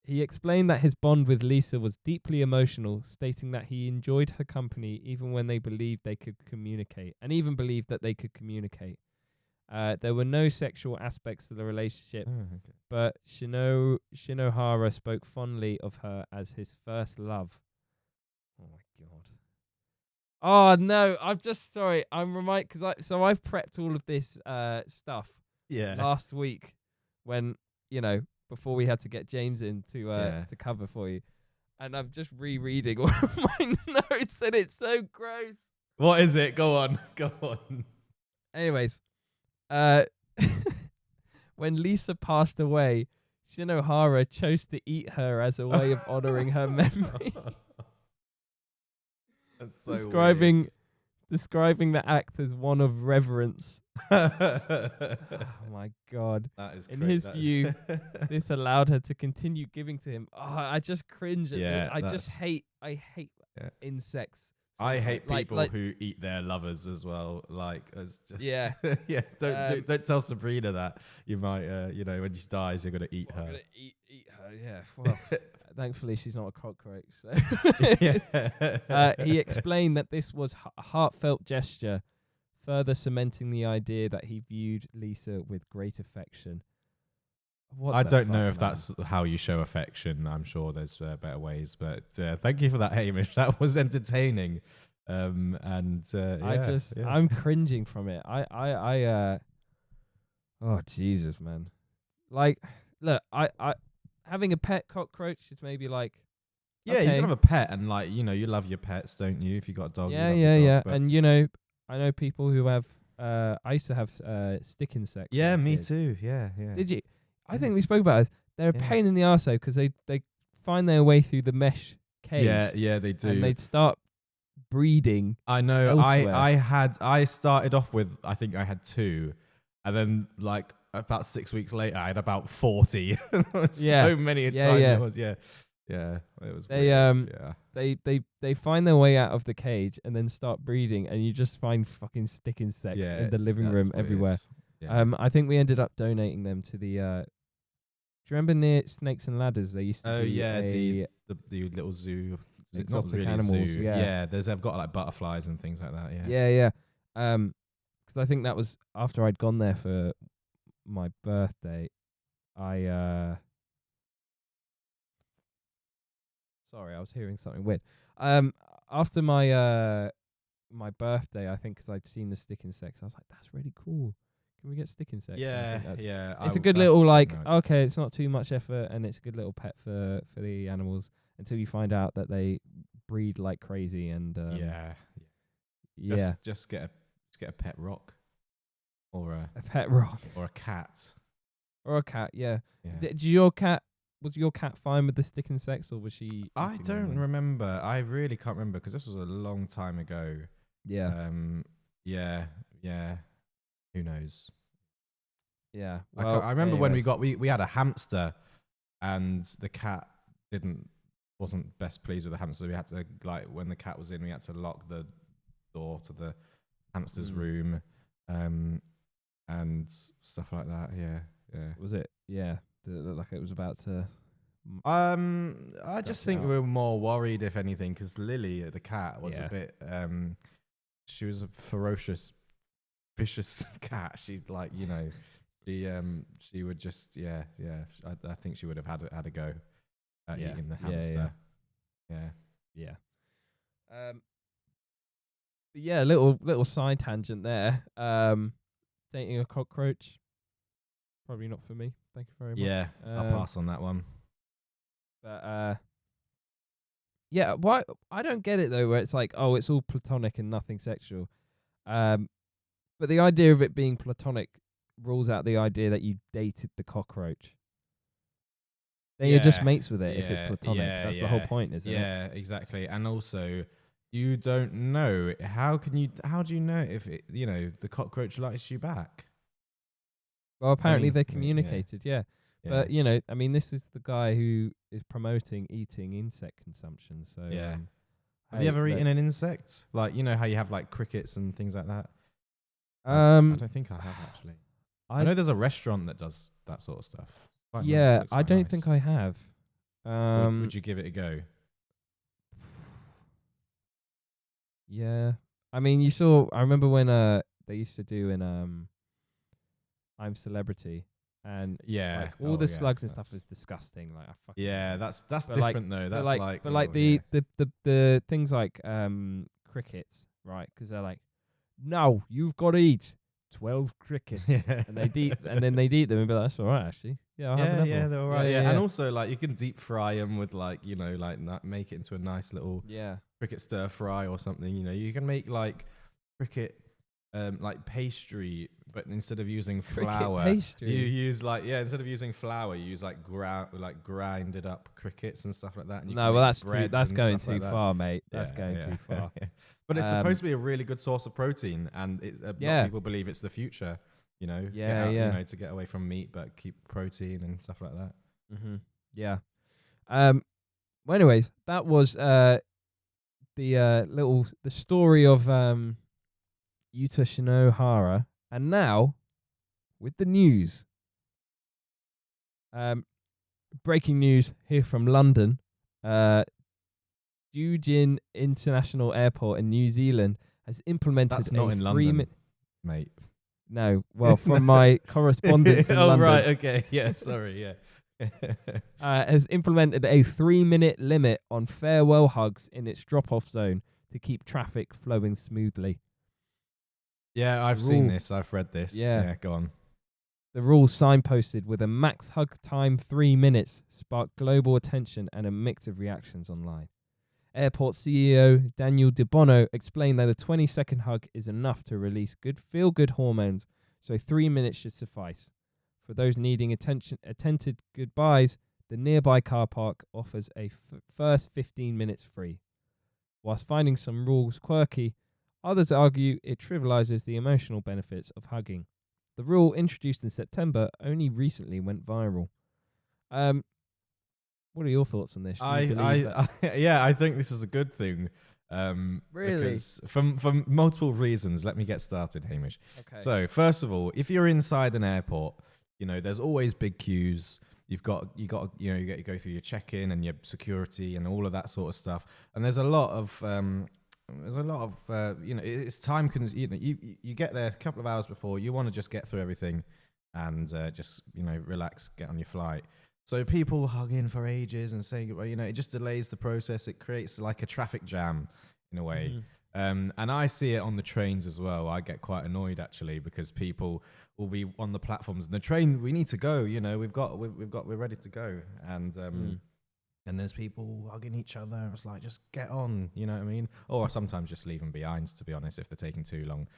He explained that his bond with Lisa was deeply emotional, stating that he enjoyed her company even when they believed they could communicate, and even believed that they could communicate. There were no sexual aspects to the relationship, but Shinohara spoke fondly of her as his first love. Oh my god! Oh no! I'm just sorry. I'm because I've prepped all of this stuff. Last week, when before we had to get James in to cover for you, and I'm just rereading all of my notes, and it's so gross. What is it? Go on. Anyways. When Lisa passed away, Shinohara chose to eat her as a way of honoring her memory. That's so weird. Describing the act as one of reverence. Oh my god. That is in his view, this allowed her to continue giving to him. Oh, I just cringe at it. I hate insects. I hate people who eat their lovers as well. Like, as just Don't tell Sabrina that you might, when she dies, you're gonna eat her. I'm gonna eat her. Yeah. Well, thankfully she's not a cockroach. So. He explained that this was a heartfelt gesture, further cementing the idea that he viewed Lisa with great affection. I don't know if that's how you show affection. I'm sure there's better ways, but thank you for that, Hamish. That was entertaining. I'm cringing from it. Oh Jesus, man! Like, look, I having a pet cockroach is maybe like, you can have a pet, and like you love your pets, don't you? If you got a dog, yeah. And I know people who have. I used to have stick insects. Yeah, me too. Yeah. Did you? I think we spoke about this. They're a pain in the arse though, because they find their way through the mesh cage. Yeah, they do. And they'd start breeding. I know. Elsewhere. I started off with, I think I had 2, and then like about 6 weeks later, I had about 40. So many a time. It was, yeah. It was. They find their way out of the cage and then start breeding, and you just find fucking stick insects in the living room everywhere. Yeah. I think we ended up donating them to the. Do you remember near Snakes and Ladders? They used to the little zoo, exotic really animals. Zoo. Yeah, they've got like butterflies and things like that. Yeah. Because I think that was after I'd gone there for my birthday. Sorry, I was hearing something weird. After my birthday, I think, because I'd seen the stick insects, I was like, that's really cool. Can we get stick insects? And I Yeah, think that's yeah. it's a good little okay, it's not too much effort and it's a good little pet for the animals until you find out that they breed like crazy and Yeah. yeah, Just get a pet rock or a pet rock a cat. or a cat. Yeah. Yeah. Was your cat fine with the stick insects, or was she? I eating them don't and- remember. I really can't remember because this was a long time ago. Yeah, Yeah, yeah. Who knows? yeah. I Well, remember when anyways. we had a hamster, and the cat wasn't best pleased with the hamster. We had to, like, when the cat was in, we had to lock the door to the hamster's room, and stuff like that. Yeah, yeah. Was it? Yeah, did it look like it was about to? I just Scratch it think out. we were more worried, if anything, because Lily, the cat, was a Yeah. bit. She was a ferocious, vicious cat. She'd, like, she would just yeah. I think she would have had a go at Yeah. eating the Yeah, hamster. Yeah. Yeah. But yeah, little side tangent there. Dating a cockroach, probably not for me. Thank you very much. Yeah, I'll pass on that one. But yeah, why I don't get it though, where it's like, oh, it's all platonic and nothing sexual. But the idea of it being platonic rules out the idea that you dated the cockroach. Then you're just mates with it if it's platonic. That's the whole point, isn't it? Yeah, exactly. And also, you don't know. How do you know if the cockroach likes you back? Well, apparently mean, they yeah. communicated, yeah. Yeah. But I mean, this is the guy who is promoting eating insect consumption. So Yeah. Have hey, you ever look, eaten an insect? Like, how you have, like, crickets and things like that? I don't think I have, actually. I know there's a restaurant that does that sort of stuff. Yeah, Looks I quite don't nice. think I have. Would you give it a go? Yeah. I mean, I remember when they used to do in I'm Celebrity, and Yeah. like all the slugs and stuff is disgusting. Like I fucking hate Yeah, it. that's But, like- different though. but That's like the things like crickets, right? Because they're like, no, you've got to eat 12 crickets, yeah. and then they'd eat them and be like, that's all right, actually. Yeah, I'll have another one. they're alright. Yeah, and also, like, you can deep fry them with, like, make it into a nice little yeah, cricket stir fry or something. You can make, like, cricket like pastry, but instead of using Cricket flour, pastry. you use, like, instead of using flour, you use, like, grinded up crickets and stuff like that. And you No, can well, make that's breads that's and going stuff like too that. far, mate. Yeah, That's going too far. Yeah. But it's supposed to be a really good source of protein, and a lot of people believe it's the future. To get away from meat, but keep protein and stuff like that. Yeah. Well, anyways, that was the story of Yuta Shinohara, and now with the news. Breaking news here from London. Eugene International Airport in New Zealand has implemented That's not in London, mate. No, well, from my correspondence in London. Oh, right, okay. Yeah, sorry, yeah. Has implemented a 3-minute limit on farewell hugs in its drop-off zone to keep traffic flowing smoothly. Yeah, I've seen this. I've read this. Yeah, go on. The rule signposted with a max hug time 3 minutes sparked global attention and a mix of reactions online. Airport CEO Daniel De Bono explained that a 20-second hug is enough to release good feel-good hormones, so 3 minutes should suffice. For those needing attended goodbyes, the nearby car park offers a first 15 minutes free. Whilst finding some rules quirky, others argue it trivializes the emotional benefits of hugging. The rule, introduced in September, only recently went viral. What are your thoughts on this? I think this is a good thing. Really? Because from multiple reasons. Let me get started, Hamish. Okay. So, first of all, if you're inside an airport, there's always big queues. You got to go through your check-in and your security and all of that sort of stuff. And there's a lot of it's time consuming. You get there a couple of hours before. You want to just get through everything. and just relax, get on your flight. So people hug in for ages and saying, well, it just delays the process. It creates like a traffic jam in a way. And I see it on the trains as well. I get quite annoyed actually because people will be on the platforms and the train. We need to go. We're ready to go. And there's people hugging each other. It's like, just get on. You know what I mean? Or sometimes just leave them behind, to be honest, if they're taking too long.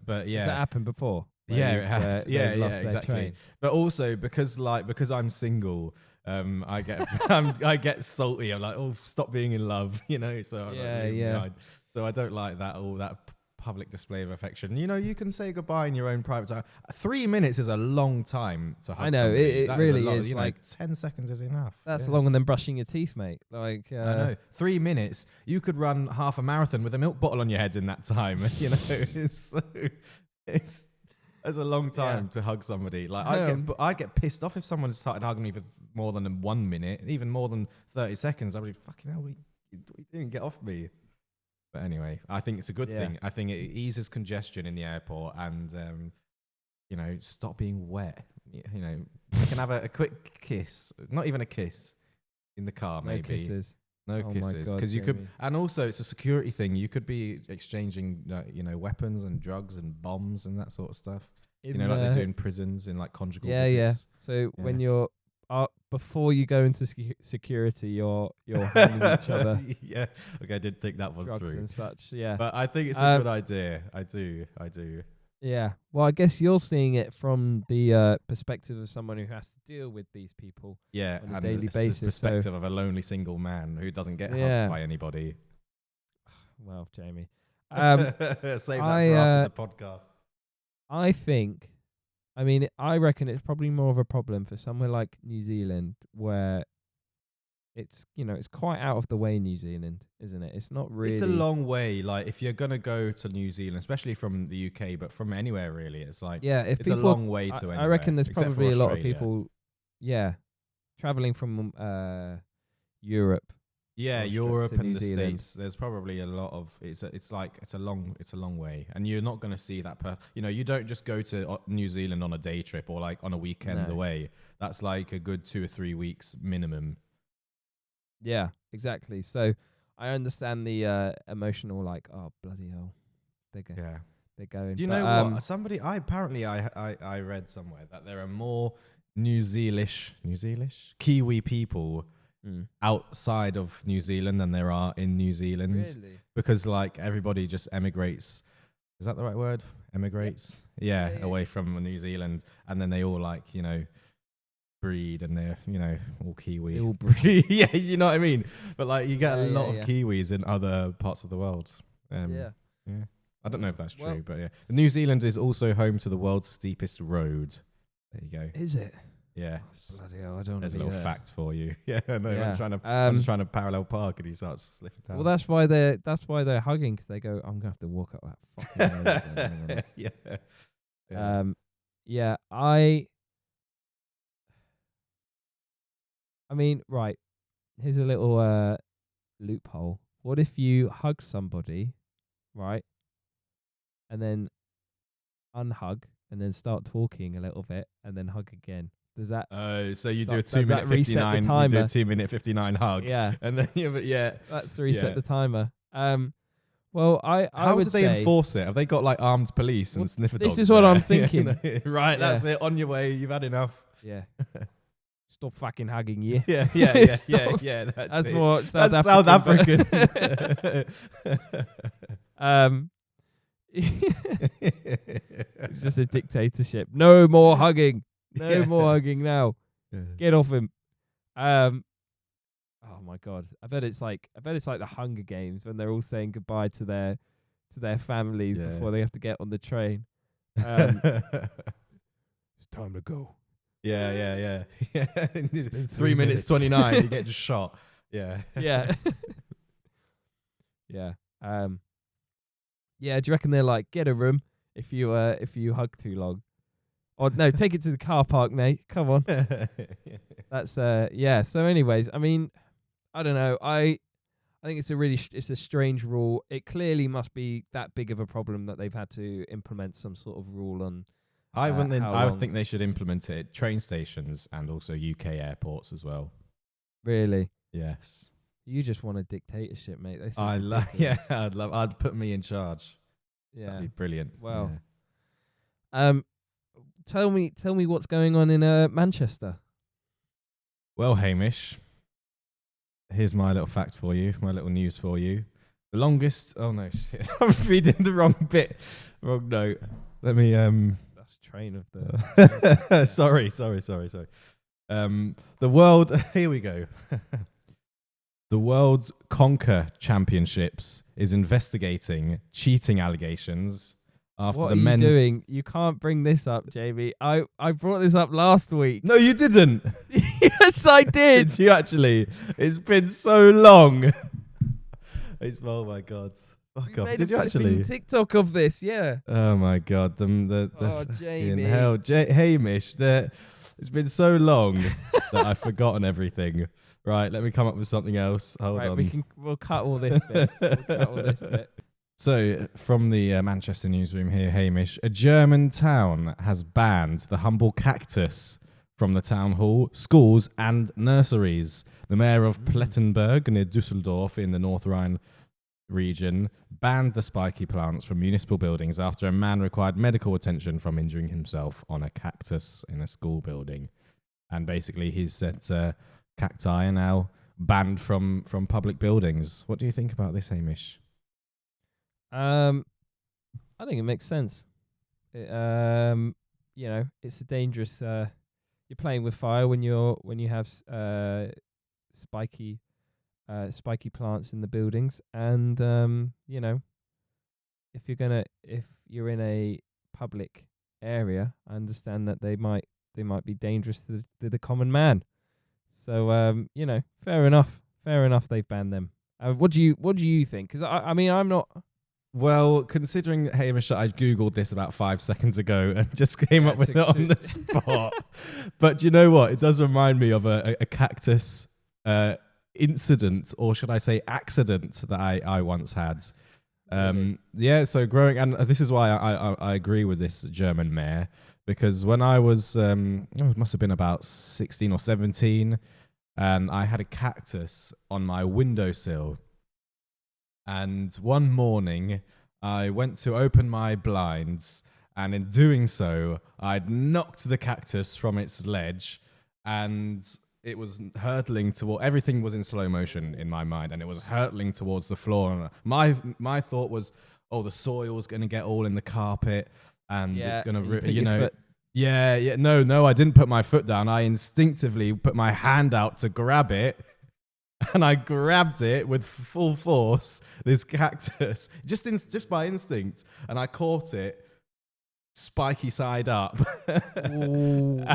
But yeah, has that happened before? Yeah, it has. Yeah, exactly. Train? But also because I'm single, I get I get salty. I'm like, oh, stop being in love, So So I don't like that public display of affection. You can say goodbye in your own private time. 3 minutes is a long time to hug. I know somebody. it really is. Like 10 seconds is enough. That's longer than brushing your teeth, mate. Like I know. 3 minutes, you could run half a marathon with a milk bottle on your head in that time. It's a long time to hug somebody. Like I get pissed off if someone started hugging me for more than 1 minute, even more than 30 seconds. I'd be fucking hell, what are you doing? Get off me. But anyway, I think it's a good thing. I think it eases congestion in the airport and, stop being wet. You can have a quick kiss, not even a kiss in the car, maybe. No kisses. No kisses, because you could, and also it's a security thing. You could be exchanging, weapons and drugs and bombs and that sort of stuff. Like they do in prisons, in like conjugal visits. Yeah. So when you're before you go into security, you're handing each other. Yeah. Okay, I did think that one drugs through and such. Yeah. But I think it's a good idea. I do. Yeah. Well, I guess you're seeing it from the perspective of someone who has to deal with these people. Yeah, on a and daily it's basis. The perspective of a lonely single man who doesn't get hugged by anybody. Well, Jamie, save that for after the podcast. I reckon it's probably more of a problem for somewhere like New Zealand, where it's quite out of the way. New Zealand, isn't it? It's not really. It's a long way. Like if you're gonna go to New Zealand, especially from the UK, but from anywhere really, it's like it's a long way to anywhere. I reckon there's probably a lot of people, traveling from Europe. Yeah, Europe and the Zealand. States. There's probably a lot of it's a long way, and you're not going to see that. You don't just go to New Zealand on a day trip or like on a weekend away. That's like a good 2 or 3 weeks minimum. Yeah, exactly. So I understand the emotional, like, oh bloody hell, they're going. Do you know what? I read somewhere that there are more New Zealandish Kiwi people outside of New Zealand than there are in New Zealand. Really? Because like everybody just emigrates. Is that the right word? Emigrates? Yeah, away from New Zealand, and then they all breed, and they're all Kiwi. They all breed. Yeah, you know what I mean. But like you get a lot of Kiwis in other parts of the world. Yeah. I don't know if that's true, but yeah. New Zealand is also home to the world's steepest road. There you go. Is it? Yeah. Bloody hell, I don't know. There's a little fact for you. Yeah, no, I'm just trying to parallel park and he starts slipping down. Well, that's why they're hugging, because they go, I'm gonna have to walk up that fucking road. Yeah. I mean, right. Here's a little loophole. What if you hug somebody, right, and then unhug, and then start talking a little bit, and then hug again? Does that? So you do a 2-minute 59. You do a 2-minute 59 hug. Yeah, and then that's reset the timer. Well, how do they enforce it? Have they got like armed police and sniffer dogs? This is what I'm thinking. Right, that's it. On your way. You've had enough. Yeah. Stop fucking hugging you. Yeah. That's more South South African. It's just a dictatorship. No more hugging. No more hugging now. Get off him. Oh my god. I bet it's like the Hunger Games when they're all saying goodbye to their families before they have to get on the train. It's time to go. Yeah. 3 minutes 29, you get just shot. Yeah. Yeah. Yeah. Yeah, do you reckon they're like, get a room if you hug too long? Or no, take it to the car park, mate. Come on. That's so anyways, I mean, I don't know. I think it's a strange rule. It clearly must be that big of a problem that they've had to implement some sort of rule on I how would think long. they should implement it at train stations and also UK airports as well. Really, Yes. you just want a dictatorship, mate. This is I love. ridiculous. Yeah, I'd put me in charge. That'd Yeah. be brilliant. Well, Yeah. tell me what's going on in Manchester. Well, Hamish, here's my little fact for you, my little news for you. The longest. Oh no, shit! I'm reading the wrong bit, wrong note. Let me. That's train of the. Sorry. The world. Here we go. The World's Conquer Championships is investigating cheating allegations after What the are you men's. doing? You can't bring this up, Jamie. I brought this up last week. No, you didn't. Yes, I did. Did you actually? It's been so long. Oh my god. Fuck We off. made Did a you actually? TikTok of this? Yeah. Oh my god. The Oh, fucking Jamie. hell. Hamish, it's been so long that I've forgotten everything. Right, let me come up with something else. Hold Right, on. we'll cut all this bit. We'll cut all this bit. So, from the Manchester newsroom here, Hamish, a German town has banned the humble cactus from the town hall, schools, and nurseries. The mayor of Plettenberg near Dusseldorf in the North Rhine region banned the spiky plants from municipal buildings after a man required medical attention from injuring himself on a cactus in a school building. And basically, he's said cacti are now banned from public buildings. What do you think about this, Hamish? I think it makes sense. It's a dangerous. You're playing with fire when you have spiky plants in the buildings, and if you're in a public area, I understand that they might be dangerous to the common man. So fair enough. They've banned them. What do you think? Because I mean, I'm not. Well, considering, Hamish, I Googled this about 5 seconds ago and just came up with it on the spot. But you know what? It does remind me of a cactus incident, or should I say accident, that I once had. Yeah, so growing, and this is why I agree with this German mayor, because when I was, it must have been about 16 or 17, and I had a cactus on my windowsill. And one morning, I went to open my blinds, and in doing so, I'd knocked the cactus from its ledge, and it was hurtling toward. Everything was in slow motion in my mind, and it was hurtling towards the floor. And my thought was, oh, the soil's going to get all in the carpet, and it's going to, Yeah. No, I didn't put my foot down. I instinctively put my hand out to grab it. And I grabbed it with full force, this cactus, just by instinct, and I caught it spiky side up. And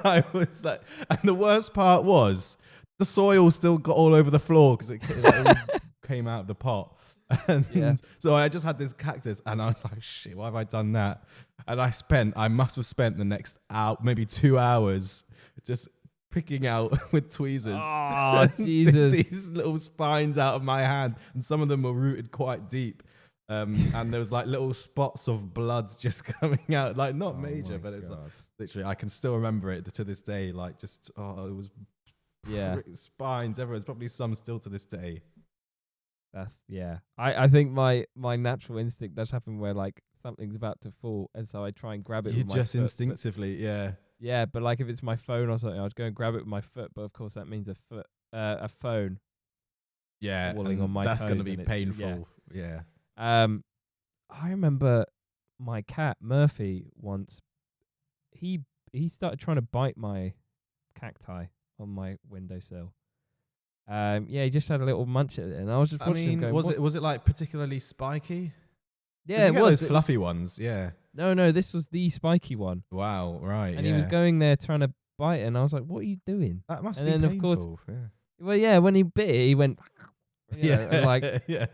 I was like, and the worst part was the soil still got all over the floor because it came out of the pot. And so I just had this cactus, and I was like, shit, why have I done that? And I must have spent the next hour, maybe 2 hours, just picking out with tweezers. Oh, Jesus. These little spines out of my hand, and some of them were rooted quite deep. And there was like little spots of blood just coming out, like not major, but it's like, literally, I can still remember it to this day. Like it was spines everywhere. There's probably some still to this day. I think my natural instinct does happen where like something's about to fall, and so I try and grab it with my foot. Instinctively, yeah. Yeah, but like if it's my phone or something, I'd go and grab it with my foot. But of course, that means a phone. Yeah, falling on my that's toes, going to be and painful. Yeah. I remember my cat Murphy once. He started trying to bite my cacti on my windowsill. He just had a little munch at it, and I was just watching him going, was it like particularly spiky? Yeah, it Those was fluffy ones. Yeah. No, this was the spiky one. Wow, right. And he was going there trying to bite it, and I was like, "What are you doing?" That must and be then painful. Of course, yeah. well, yeah, when he bit it, he went, and like, yeah.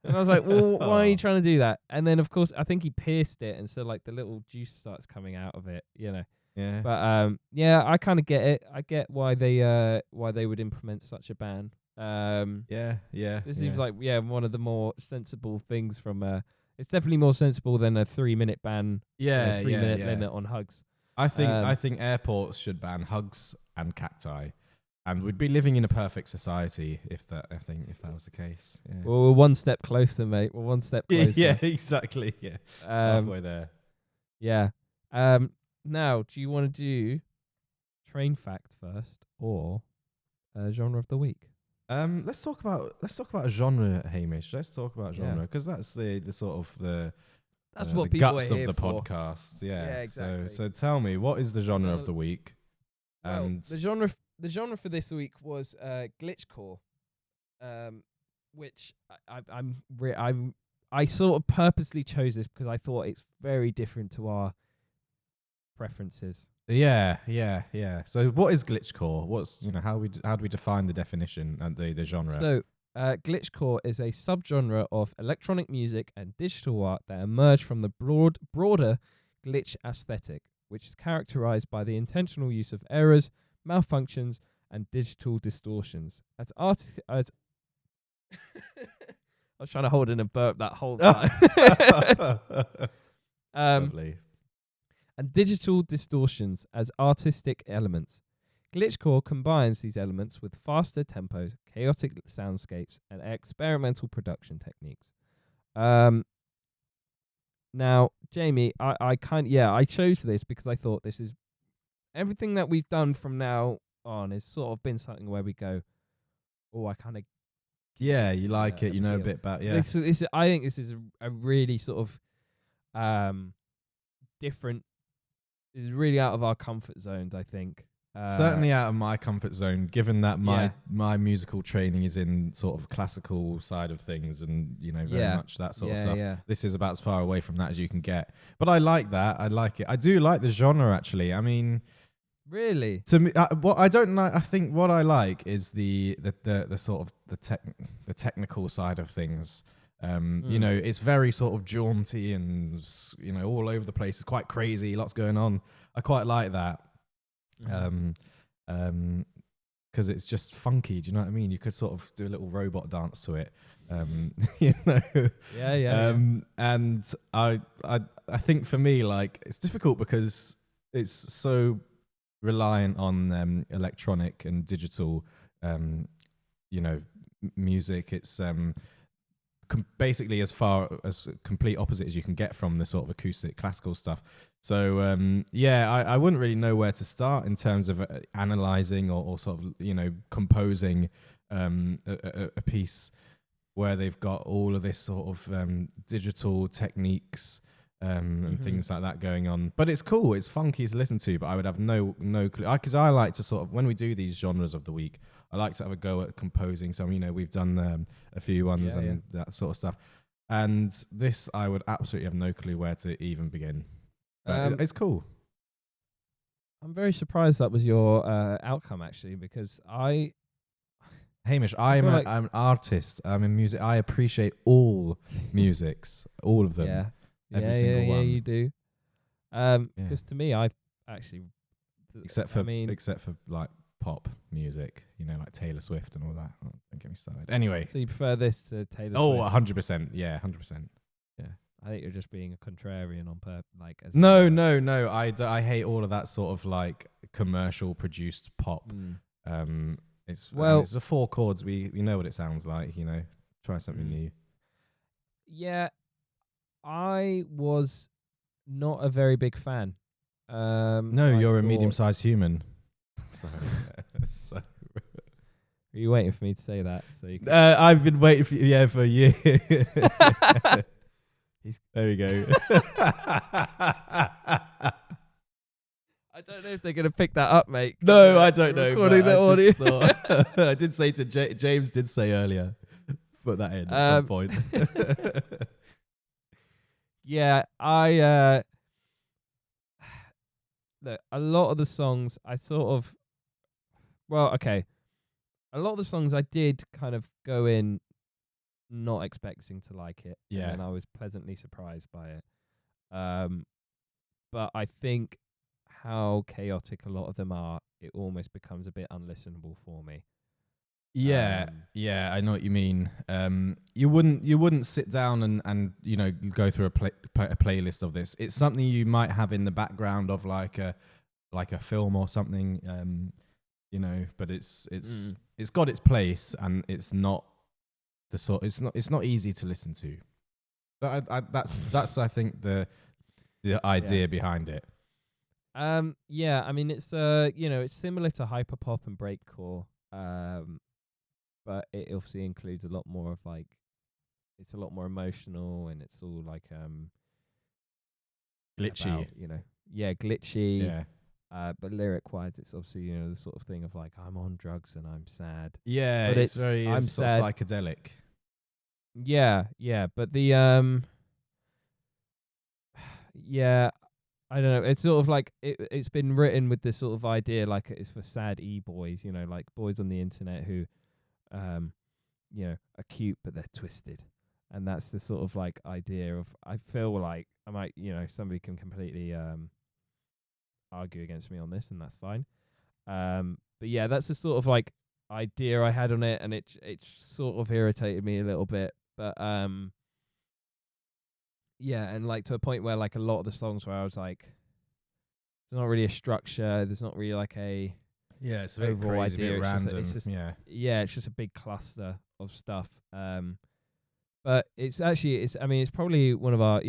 And I was like, "Well, why are you trying to do that?" And then, of course, I think he pierced it, and so like the little juice starts coming out of it, Yeah. But I kind of get it. I get why they would implement such a ban. Yeah. This seems like one of the more sensible things from It's definitely more sensible than a 3-minute ban. Yeah, A 3-minute limit on hugs. I think airports should ban hugs and cacti, and we'd be living in a perfect society if that was the case. Yeah. Well, we're one step closer, mate. We're one step closer. Yeah, exactly. Yeah, halfway there. Yeah. Now, do you want to do train fact first or genre of the week? Let's talk about a genre, Hamish. Let's talk about Yeah. genre because that's the sort of That's the what people guts are of here the for. podcast. Yeah. Yeah, exactly. So tell me, what is the genre of the week? Well, And the genre for this week was glitchcore, which I sort of purposely chose this because I thought it's very different to our preferences. yeah. So what is glitchcore? What's how do we define the definition and the genre? So, glitchcore is a subgenre of electronic music and digital art that emerged from the broader glitch aesthetic, which is characterized by the intentional use of errors, malfunctions, and digital distortions. I was trying to hold in a burp that whole time. Lovely. And digital distortions as artistic elements. Glitchcore combines these elements with faster tempos, chaotic soundscapes, and experimental production techniques. Now, Jamie, I chose this because I thought this is everything that we've done from now on has sort of been something where we go, oh, I kind of Yeah, you like it. You know a appeal. bit about I think this is a really sort of different. This is really out of our comfort zones, I think. Certainly out of my comfort zone, given that Yeah. my musical training is in sort of classical side of things, and very much that sort of stuff. Yeah. This is about as far away from that as you can get. But I like that. I like it. I do like the genre actually. I mean, Really? to me, what I don't like, I think what I like is the sort of the technical side of things. It's very sort of jaunty and all over the place. It's quite crazy. Lots going on. I quite like that. Because it's just funky. Do you know what I mean? You could sort of do a little robot dance to it. Yeah. And I think for me, like, it's difficult because it's so reliant on electronic and digital music. It's basically as far as complete opposite as you can get from the sort of acoustic classical stuff. So I wouldn't really know where to start in terms of analyzing or sort of composing a piece where they've got all of this sort of digital techniques and things like that going on. But it's cool, it's funky to listen to, but I would have no clue. Because I like to sort of, when we do these genres of the week, I like to have a go at composing. So, we've done a few ones that sort of stuff. And this, I would absolutely have no clue where to even begin. But it's cool. I'm very surprised that was your outcome, actually, because Hamish, I'm an artist. I'm in music. I appreciate all musics, all of them. Yeah. Every single one. Yeah, you do. Because to me, I actually... Except for like pop music, like Taylor Swift and all that. Oh, don't get me started. Anyway. So you prefer this to Taylor Swift? Swift? 100%. Yeah, 100%. Yeah. I think you're just being a contrarian on purpose. No. I hate all of that sort of like commercial produced pop. It's the four chords. We know what it sounds like. Try something new. Yeah, I was not a very big fan. No, you're a medium-sized human. Sorry. Are you waiting for me to say that? So you I've been waiting for a year. There we go. I don't know if they're going to pick that up, mate. No, I don't know. Recording the audio. I did say to James did say earlier, put that in at some point. Yeah, I look, a lot of the songs I sort of, a lot of the songs I did kind of go in not expecting to like it, and I was pleasantly surprised by it. But I think how chaotic a lot of them are, it almost becomes a bit unlistenable for me. Yeah, Um, yeah, I know what you mean. You wouldn't sit down and go through a playlist of this. It's something you might have in the background of like a film or something. But mm, it's got its place, and it's not it's not easy to listen to. But that's I think the yeah. idea behind it. Yeah, I mean it's it's similar to hyperpop and breakcore. But it obviously includes a lot more of like it's a lot more emotional and it's all like Glitchy. about, yeah, glitchy. Yeah. But lyric wise it's obviously, the sort of thing of like I'm on drugs and I'm sad. Yeah, But it's it's very I'm sort of sad. psychedelic. Yeah, yeah. But the yeah, I don't know. It's sort of like it's been written with this sort of idea like it's for sad boys, like boys on the internet who um are cute but they're twisted. And that's the sort of like idea of I feel like I might, somebody can completely argue against me on this and that's fine. But yeah, that's the sort of like idea I had on it and it sort of irritated me a little bit. But yeah, and like to a point where like a lot of the songs where I was like there's not really a structure, there's not really like a Yeah, it's a bit overall crazy, a idea. bit It's random. just Yeah. yeah, it's just a big cluster of stuff. But it's actually it's probably one of our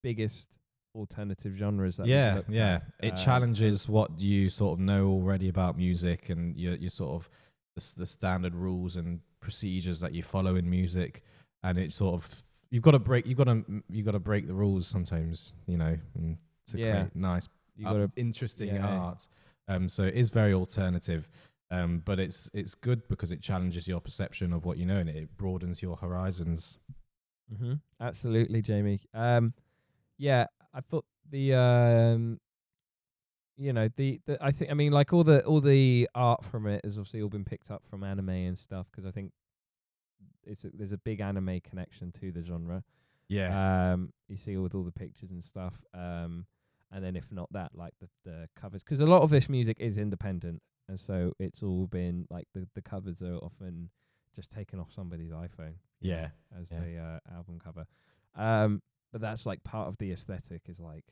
biggest alternative genres that we've Yeah, looked yeah. at. It challenges what you sort of know already about music, and your sort of the standard rules and procedures that you follow in music, and it sort of you've got to break the rules sometimes, and to Yeah, create nice, you gotta interesting yeah. art. So it is very alternative, but it's good because it challenges your perception of what you know, and it broadens your horizons. Absolutely, Jamie. Yeah, I thought the I think I mean like all the art from it has obviously all been picked up from anime and stuff because I think there's a big anime connection to the genre. Yeah, You see with all the pictures and stuff. And then if not that, like the covers, because a lot of this music is independent, and so it's all been like the covers are often just taken off somebody's iPhone, yeah, as yeah, the album cover. But that's like part of the aesthetic is like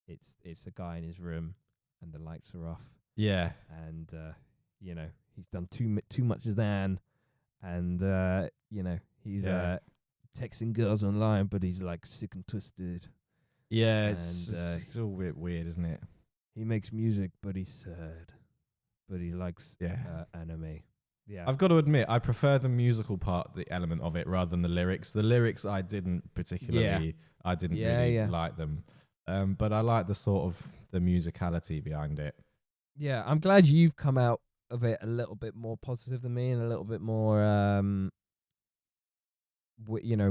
it's a guy in his room, and the lights are off, yeah, and he's done too much Zan, and he's yeah. texting girls online, but he's like sick and twisted, Yeah, and it's all a bit weird, isn't it? he makes music, but he's sad, but he likes Yeah. anime. Yeah, I've got to admit, I prefer the musical part, the element of it, rather than the lyrics. The lyrics, I didn't yeah, really yeah, like them. But I like the sort of the musicality behind it. yeah. I'm glad you've come out of it a little bit more positive than me, and a little bit more,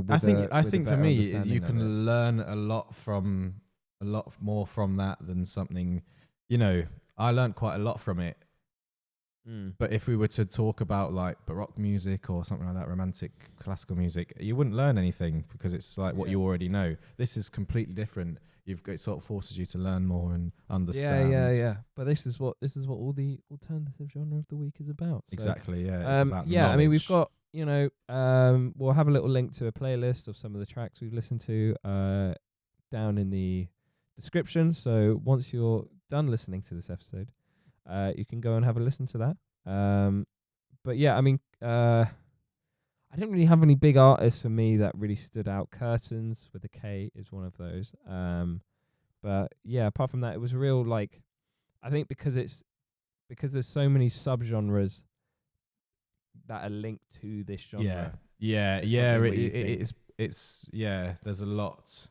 I think I with a think for better me, you understanding of it. can learn a lot more from that than something. You know, I learned quite a lot from it. Mm. But if we were to talk about like Baroque music or something like that, romantic classical music, you wouldn't learn anything because it's like what Yeah. you already know. This is completely different. It sort of forces you to learn more and Yeah, yeah, understand. yeah. But this is what all the alternative genre of the week is about. So, Exactly, yeah. It's about yeah. I mean, we've knowledge. got we'll have a little link to a playlist of some of the tracks we've listened to down in the description. So once you're done listening to this episode, you can go and have a listen to that. But yeah, I mean, I didn't really have any big artists for me that really stood out. Curtains with a K is one of those. But yeah, apart from that, it was a real like I think because there's so many subgenres that are linked to this Yeah, genre. yeah, It's yeah. something It, where you it, think, it's yeah. There's a lot.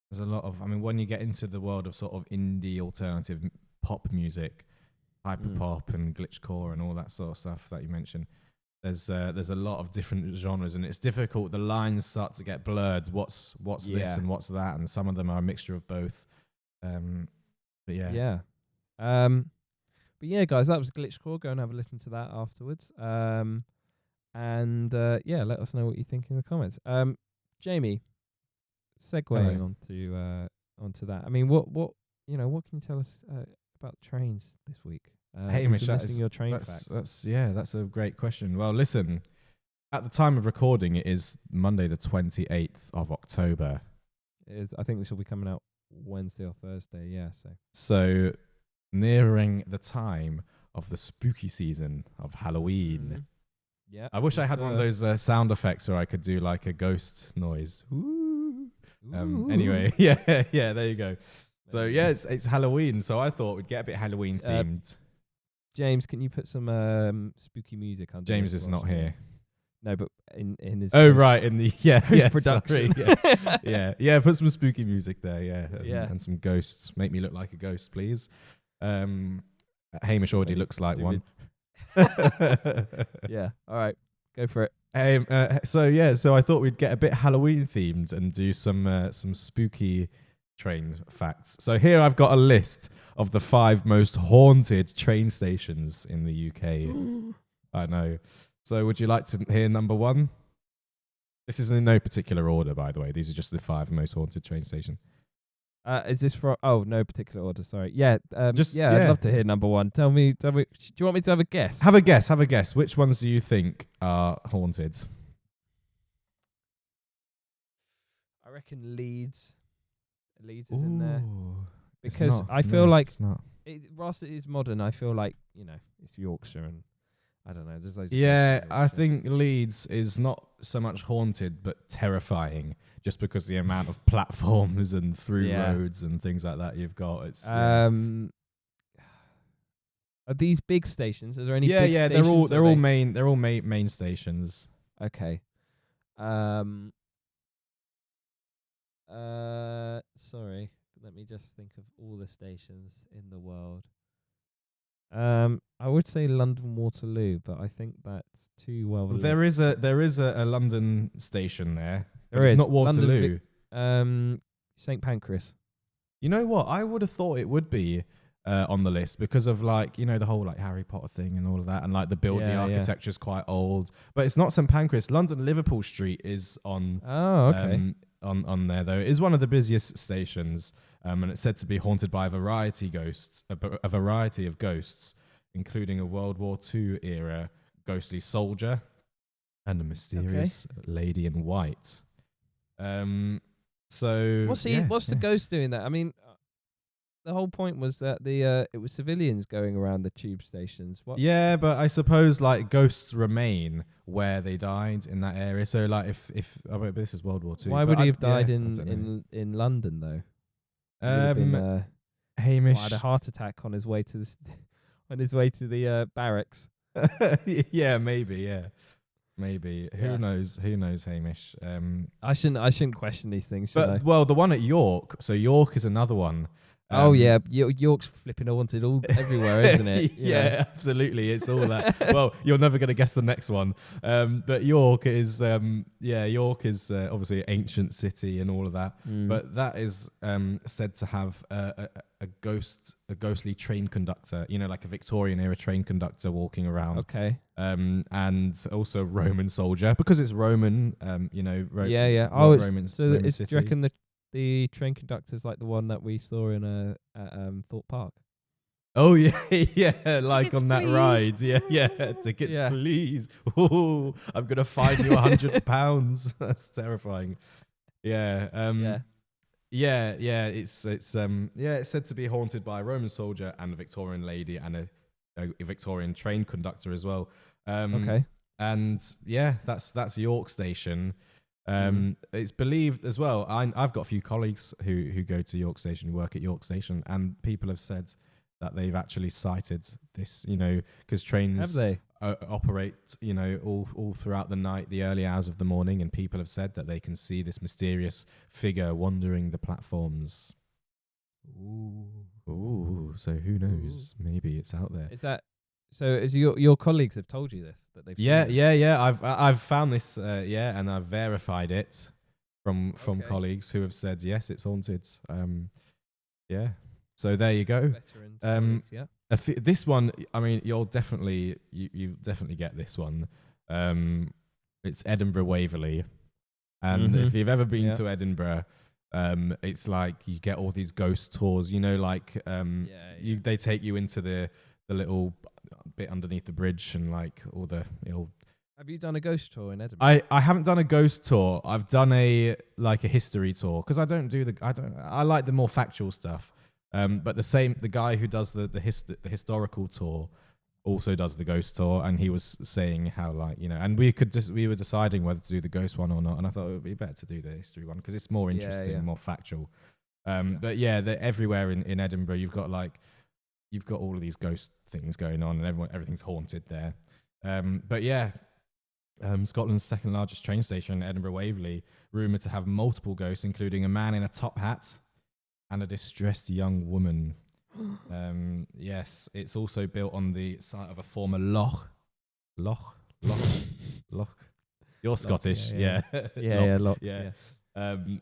There's a lot of. I mean, when you get into the world of sort of indie alternative pop music, mm, hyperpop and glitchcore and all that sort of stuff that you mentioned, there's a lot of different genres, and it's difficult. The lines start to get blurred. What's this yeah, and what's that, and some of them are a mixture of both. But yeah, yeah. Um, but yeah, guys, that was Glitchcore. Go and have a listen to that afterwards. And yeah, let us know what you think in the comments. Jamie, hello. segueing onto that. I mean, what can you tell us about trains this week? Hamish, we've been missing your train facts. That's a great question. Well, listen, at the time of recording, it is Monday the 28th of October. I think this will be coming out Wednesday or Thursday. Yeah, So nearing the time of the spooky season of Halloween. Mm-hmm. Yeah. I wish I had one of those sound effects where I could do like a ghost noise. Ooh. Anyway, yeah, there you go. So yeah, it's Halloween. So I thought we'd get a bit Halloween themed. James, can you put some spooky music under? James is not here. No, but in his right, in the production. Sorry, yeah. Put some spooky music there, and some ghosts. Make me look like a ghost, please. Hamish already looks like one. Yeah, all right, go for it. So I thought we'd get a bit Halloween themed and do some spooky train facts. So here I've got a list of the 5 most haunted train stations in the UK. I know. So would you like to hear number 1? This is in no particular order, by the way. These are just the 5 most haunted train stations. Is this for? Oh, no particular order. Sorry. Yeah. I'd love to hear number 1. Tell me. Do you want me to have a guess? Have a guess. Which ones do you think are haunted? I reckon Leeds. Leeds is in there because it's not. I feel like it's not. Whilst it is modern, I feel like it's Yorkshire and I don't know. There's loads. Yeah, I think Leeds is not so much haunted but terrifying, just because the amount of platforms and through roads and things like that you've got. It's are these big stations? Are there any? Big yeah. Stations They're all main. They're all main stations. Okay. Sorry. Let me just think of all the stations in the world. I would say London Waterloo, but I think that's too well. There is a London station there. There is. It's not Waterloo. St Pancras. You know what? I would have thought it would be on the list because of the whole like Harry Potter thing and all of that, and like the architecture's quite old. But it's not St Pancras. London Liverpool Street is on. Oh, okay. On there though, it is one of the busiest stations, and it's said to be haunted by a variety of ghosts, including a World War II era ghostly soldier and a mysterious lady in white. So what's the ghost doing there? I mean, the whole point was that it was civilians going around the tube stations. What? Yeah, but I suppose like ghosts remain where they died in that area. So like if this is World War II. Why would he have died in London though? Hamish had a heart attack on his way to the barracks. Yeah, maybe. Yeah. Maybe. Who knows? Who knows, Hamish? I shouldn't question these things, should I? Well, the one at York. So York is another one. York's flipping haunted everywhere, isn't it? Yeah, absolutely. It's all that. Well, you're never going to guess the next one. But York is obviously an ancient city and all of that. But that is said to have a ghostly train conductor, like a Victorian era train conductor walking around. Okay. And also Roman soldier, because it's Roman, Roman do you city. reckon the train conductor's like the one that we saw in Thorpe Park? Oh yeah, yeah, like on that ride, yeah. Tickets, please. Oh, I'm gonna fine you £100. That's terrifying. Yeah. It's said to be haunted by a Roman soldier and a Victorian lady and a Victorian train conductor as well. Okay. And that's York Station. It's believed as well. I've got a few colleagues who go to York Station, who work at York Station, and people have said that they've actually sighted this, because trains have they? Operate, all throughout the night, the early hours of the morning, and people have said that they can see this mysterious figure wandering the platforms. Ooh. So who knows? Maybe it's out there. Is that so? Is your colleagues have told you this that they've? Yeah. I've found this. And I've verified it from colleagues who have said yes, it's haunted. Yeah. So there you go. This one, I mean, you definitely get this one. It's Edinburgh Waverley, and if you've ever been to Edinburgh, it's like you get all these ghost tours. They take you into the little bit underneath the bridge and like all the Have you done a ghost tour in Edinburgh? I haven't done a ghost tour. I've done a history tour because I like the more factual stuff. But the guy who does the historical tour also does the ghost tour, and he was saying how and we were deciding whether to do the ghost one or not, and I thought it would be better to do the history one because it's more interesting, more factual. But yeah, they're everywhere in Edinburgh. You've got all of these ghost things going on, and everything's haunted there. But yeah. Scotland's second largest train station, Edinburgh Waverley, rumoured to have multiple ghosts, including a man in a top hat and a distressed young woman. Yes, it's also built on the site of a former loch. You're Scottish, yeah. Loch.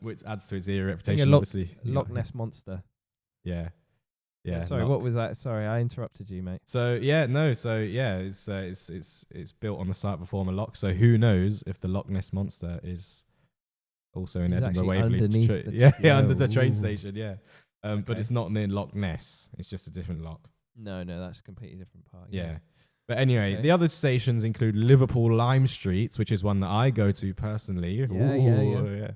Which adds to its era reputation, obviously. Loch Ness monster. Yeah. Yeah. Sorry, what was that? Sorry, I interrupted you, mate. It's built on the site of a former loch. So who knows if the Loch Ness monster is also in Edinburgh Waverley? Under the train station. Yeah, but it's not near Loch Ness. It's just a different loch. No, that's a completely different part. Yeah. But anyway, the other stations include Liverpool Lime Street, which is one that I go to personally. Yeah.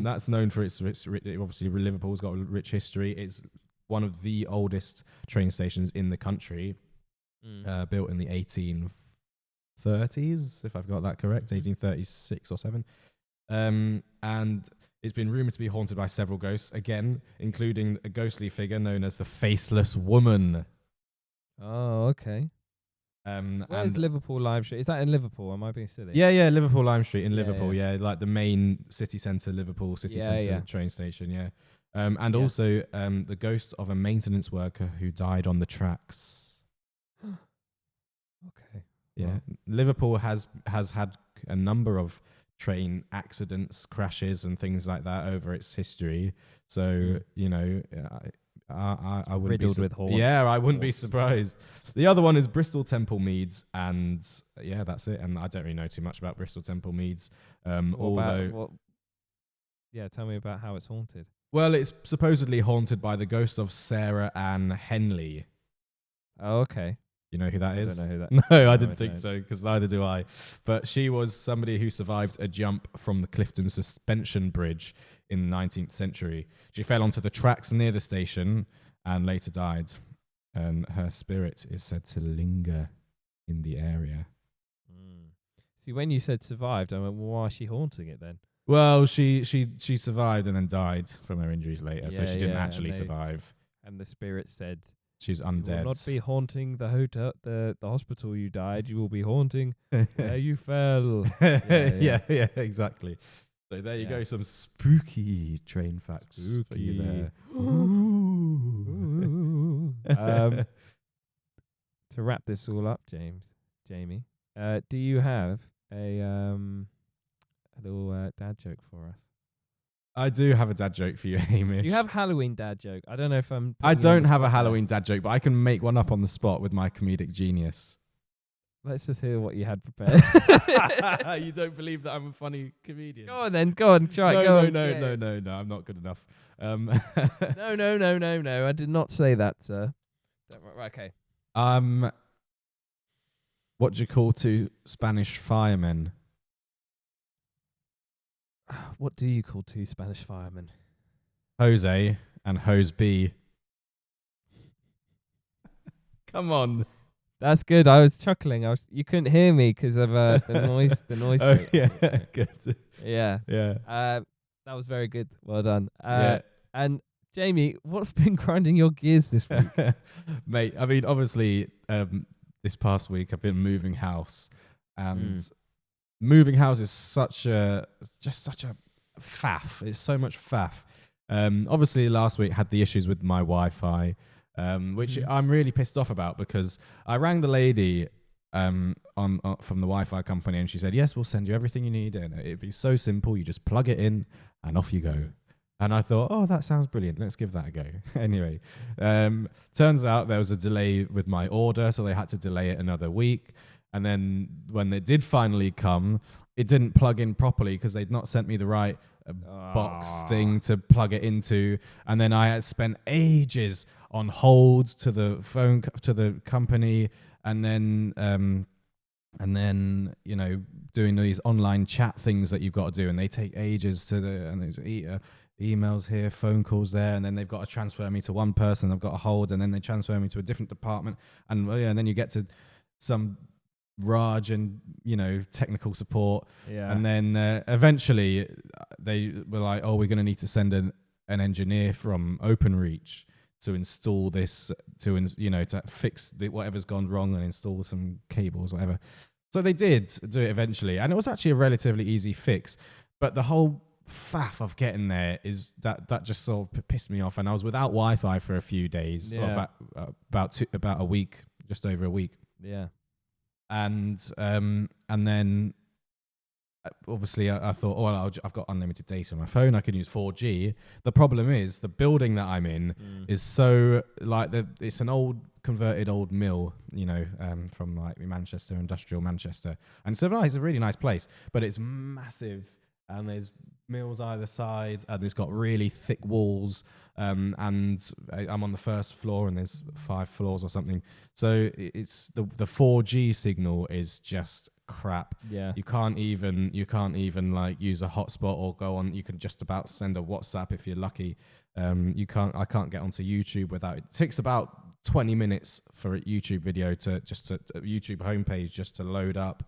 That's known for its rich. Obviously, Liverpool's got a rich history. It's one of the oldest train stations in the country, built in the 1830s, if I've got that correct, 1836 or 7. And it's been rumoured to be haunted by several ghosts, again, including a ghostly figure known as the Faceless Woman. Oh, okay. Where's Liverpool Lime Street? Is that in Liverpool? Am I being silly? Yeah, Liverpool Lime Street in Liverpool, like the main city centre, Liverpool city centre train station, and also the ghost of a maintenance worker who died on the tracks. Okay. Yeah, wow. Liverpool has had a number of train accidents, crashes, and things like that over its history. So I wouldn't riddled with haunts. Yeah, I wouldn't be surprised. The other one is Bristol Temple Meads, and that's it. And I don't really know too much about Bristol Temple Meads. Tell me about how it's haunted. Well, it's supposedly haunted by the ghost of Sarah Ann Henley. Oh, okay. You know who that is? I don't know who that No, I didn't think so, because neither do I. But she was somebody who survived a jump from the Clifton Suspension Bridge in the 19th century. She fell onto the tracks near the station and later died. And her spirit is said to linger in the area. See, when you said survived, I went, well, why is she haunting it then? Well, she survived and then died from her injuries later, so she didn't actually survive. And the spirit said, she was undead. You will not be haunting the hotel, the hospital you died. You will be haunting where you fell. Yeah, exactly. So there you go, some spooky train facts for you there. To wrap this all up, Jamie, do you have a little dad joke for us? I do have a dad joke for you, Hamish. Do you have Halloween dad joke? I don't know if I'm... I don't have a Halloween dad joke, but I can make one up on the spot with my comedic genius. Let's just hear what you had prepared. You don't believe that I'm a funny comedian? Go on then, go on, try it. No, I'm not good enough. No, I did not say that, sir. Okay. What do you call two Spanish firemen? What do you call two Spanish firemen? Jose and Hose B. Come on. That's good. I was chuckling. You couldn't hear me because of the noise. The noise. Oh, yeah, good. Yeah. That was very good. Well done. And Jamie, what's been grinding your gears this week? Mate, I mean, obviously, this past week I've been moving house, and moving house is such a faff. It's so much faff. Obviously, last week had the issues with my Wi-Fi, which I'm really pissed off about, because I rang the lady from the Wi-Fi company, and she said, yes, we'll send you everything you need, and it'd be so simple. You just plug it in and off you go. And I thought, oh, that sounds brilliant. Let's give that a go. Anyway, turns out there was a delay with my order, so they had to delay it another week. And then when they did finally come, it didn't plug in properly because they'd not sent me the right box thing to plug it into, and then I had spent ages on hold to the phone to the company, and then doing these online chat things that you've got to do, and they take ages and there's emails here, phone calls there, and then they've got to transfer me to one person. I've got to hold, and then they transfer me to a different department, and then you get to some Raj and technical support, and then eventually they were like, "Oh, we're going to need to send an engineer from OpenReach to install this, to fix whatever's gone wrong and install some cables, whatever." So they did do it eventually, and it was actually a relatively easy fix. But the whole faff of getting there is that just sort of pissed me off, and I was without Wi-Fi for a few days, about a week, just over a week. Yeah. And then obviously I thought, I've got unlimited data on my phone. I can use 4G. The problem is the building that I'm in is so it's an converted old mill, from like Manchester, industrial Manchester, and so it's a really nice place, but it's massive, and there's mills either side, and it's got really thick walls, and I'm on the first floor, and there's 5 floors or something, so it's the 4G signal is just crap. You can't even like use a hotspot or go on. You can just about send a WhatsApp if you're lucky. I can't get onto YouTube without it. It takes about 20 minutes for a YouTube video to YouTube homepage just to load up.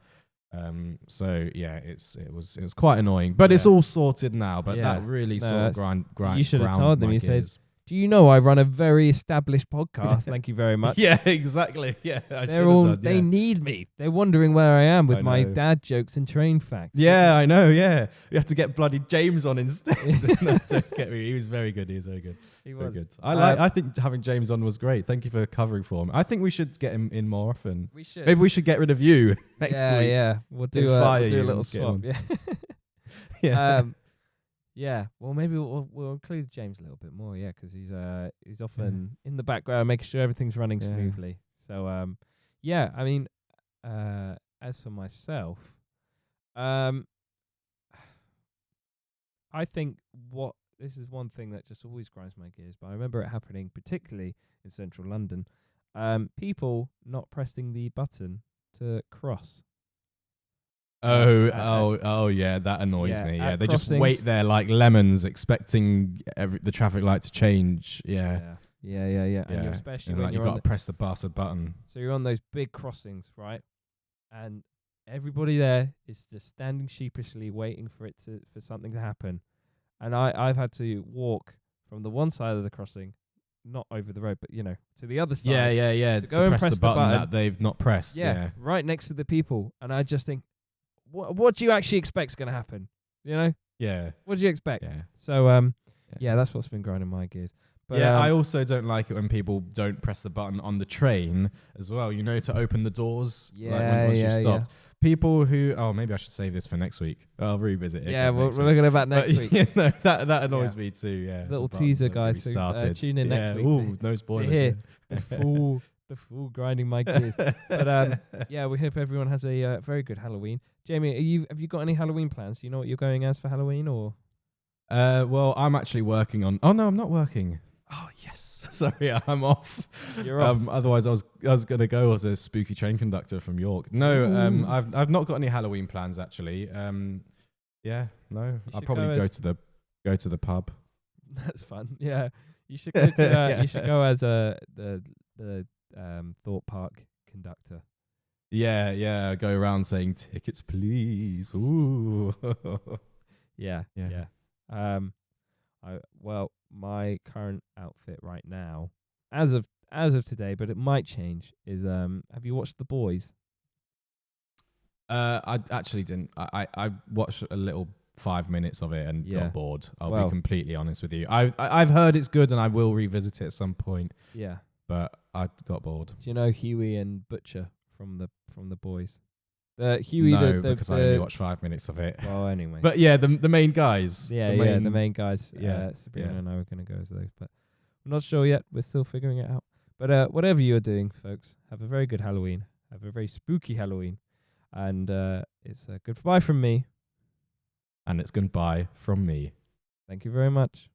So yeah, it was quite annoying, but it's all sorted now. But that really sort of grind. You should have told them. You said, "Do you know I run a very established podcast? Thank you very much." Yeah, exactly. Yeah, They need me. They're wondering where I am with my dad jokes and train facts. Yeah, I know. Yeah, we have to get bloody James on instead. No, don't get me. He was very good. He was very good. He was. Very good. I think having James on was great. Thank you for covering for him. I think we should get him in more often. We should. Maybe we should get rid of you next week. Yeah. We'll do a little swap. Yeah. Yeah. Yeah. Well, maybe we'll include James a little bit more. Yeah, because he's often in the background making sure everything's running smoothly. So I mean, as for myself, I think this is one thing that just always grinds my gears, but I remember it happening particularly in central London. People not pressing the button to cross. Oh, yeah, that annoys me. Yeah, they just wait there like lemons, expecting the traffic light to change. Yeah. And you're especially and when you've got to press the bastard button. So you're on those big crossings, right? And everybody there is just standing sheepishly waiting for something to happen. And I've had to walk from the one side of the crossing, not over the road, but to the other side. Yeah. To go and press the button that they've not pressed. Yeah, right next to the people. And I just think, what do you actually expect is going to happen? Yeah. What do you expect? Yeah. So that's what's been grinding my gears. But I also don't like it when people don't press the button on the train as well. To open the doors. Once you've stopped. Yeah. People who maybe I should save this for next week. I'll revisit it. Yeah, we're looking about next week. That annoys me too. Yeah, little teaser, guys. So, tune in next week. Ooh, no spoilers. Here, the full grinding my gears. But we hope everyone has a very good Halloween. Jamie, have you got any Halloween plans? Do you know what you're going as for Halloween, or? Well, I'm actually working on. Oh no, I'm not working. Oh yes, sorry, I'm off. You're off. Otherwise, I was gonna go as a spooky train conductor from York. No, I've not got any Halloween plans actually. No, I'll probably go to the pub. That's fun. Yeah, you should go to you should go as the Thorpe Park conductor. Yeah, go around saying tickets, please. Ooh. Yeah. My current outfit right now, as of today, but it might change, is have you watched The Boys? I actually didn't. I watched a little 5 minutes of it and got bored. I'll be completely honest with you. I've heard it's good and I will revisit it at some point. Yeah. But I got bored. Do you know Huey and Butcher from the Boys? Huey, no, because I only watched 5 minutes of it. Well, anyway. But yeah, the main guys. The main guys. Sabrina and I were going to go as those, but we're not sure yet. We're still figuring it out. But whatever you're doing, folks, have a very good Halloween. Have a very spooky Halloween. And it's a goodbye from me. And it's goodbye from me. Thank you very much.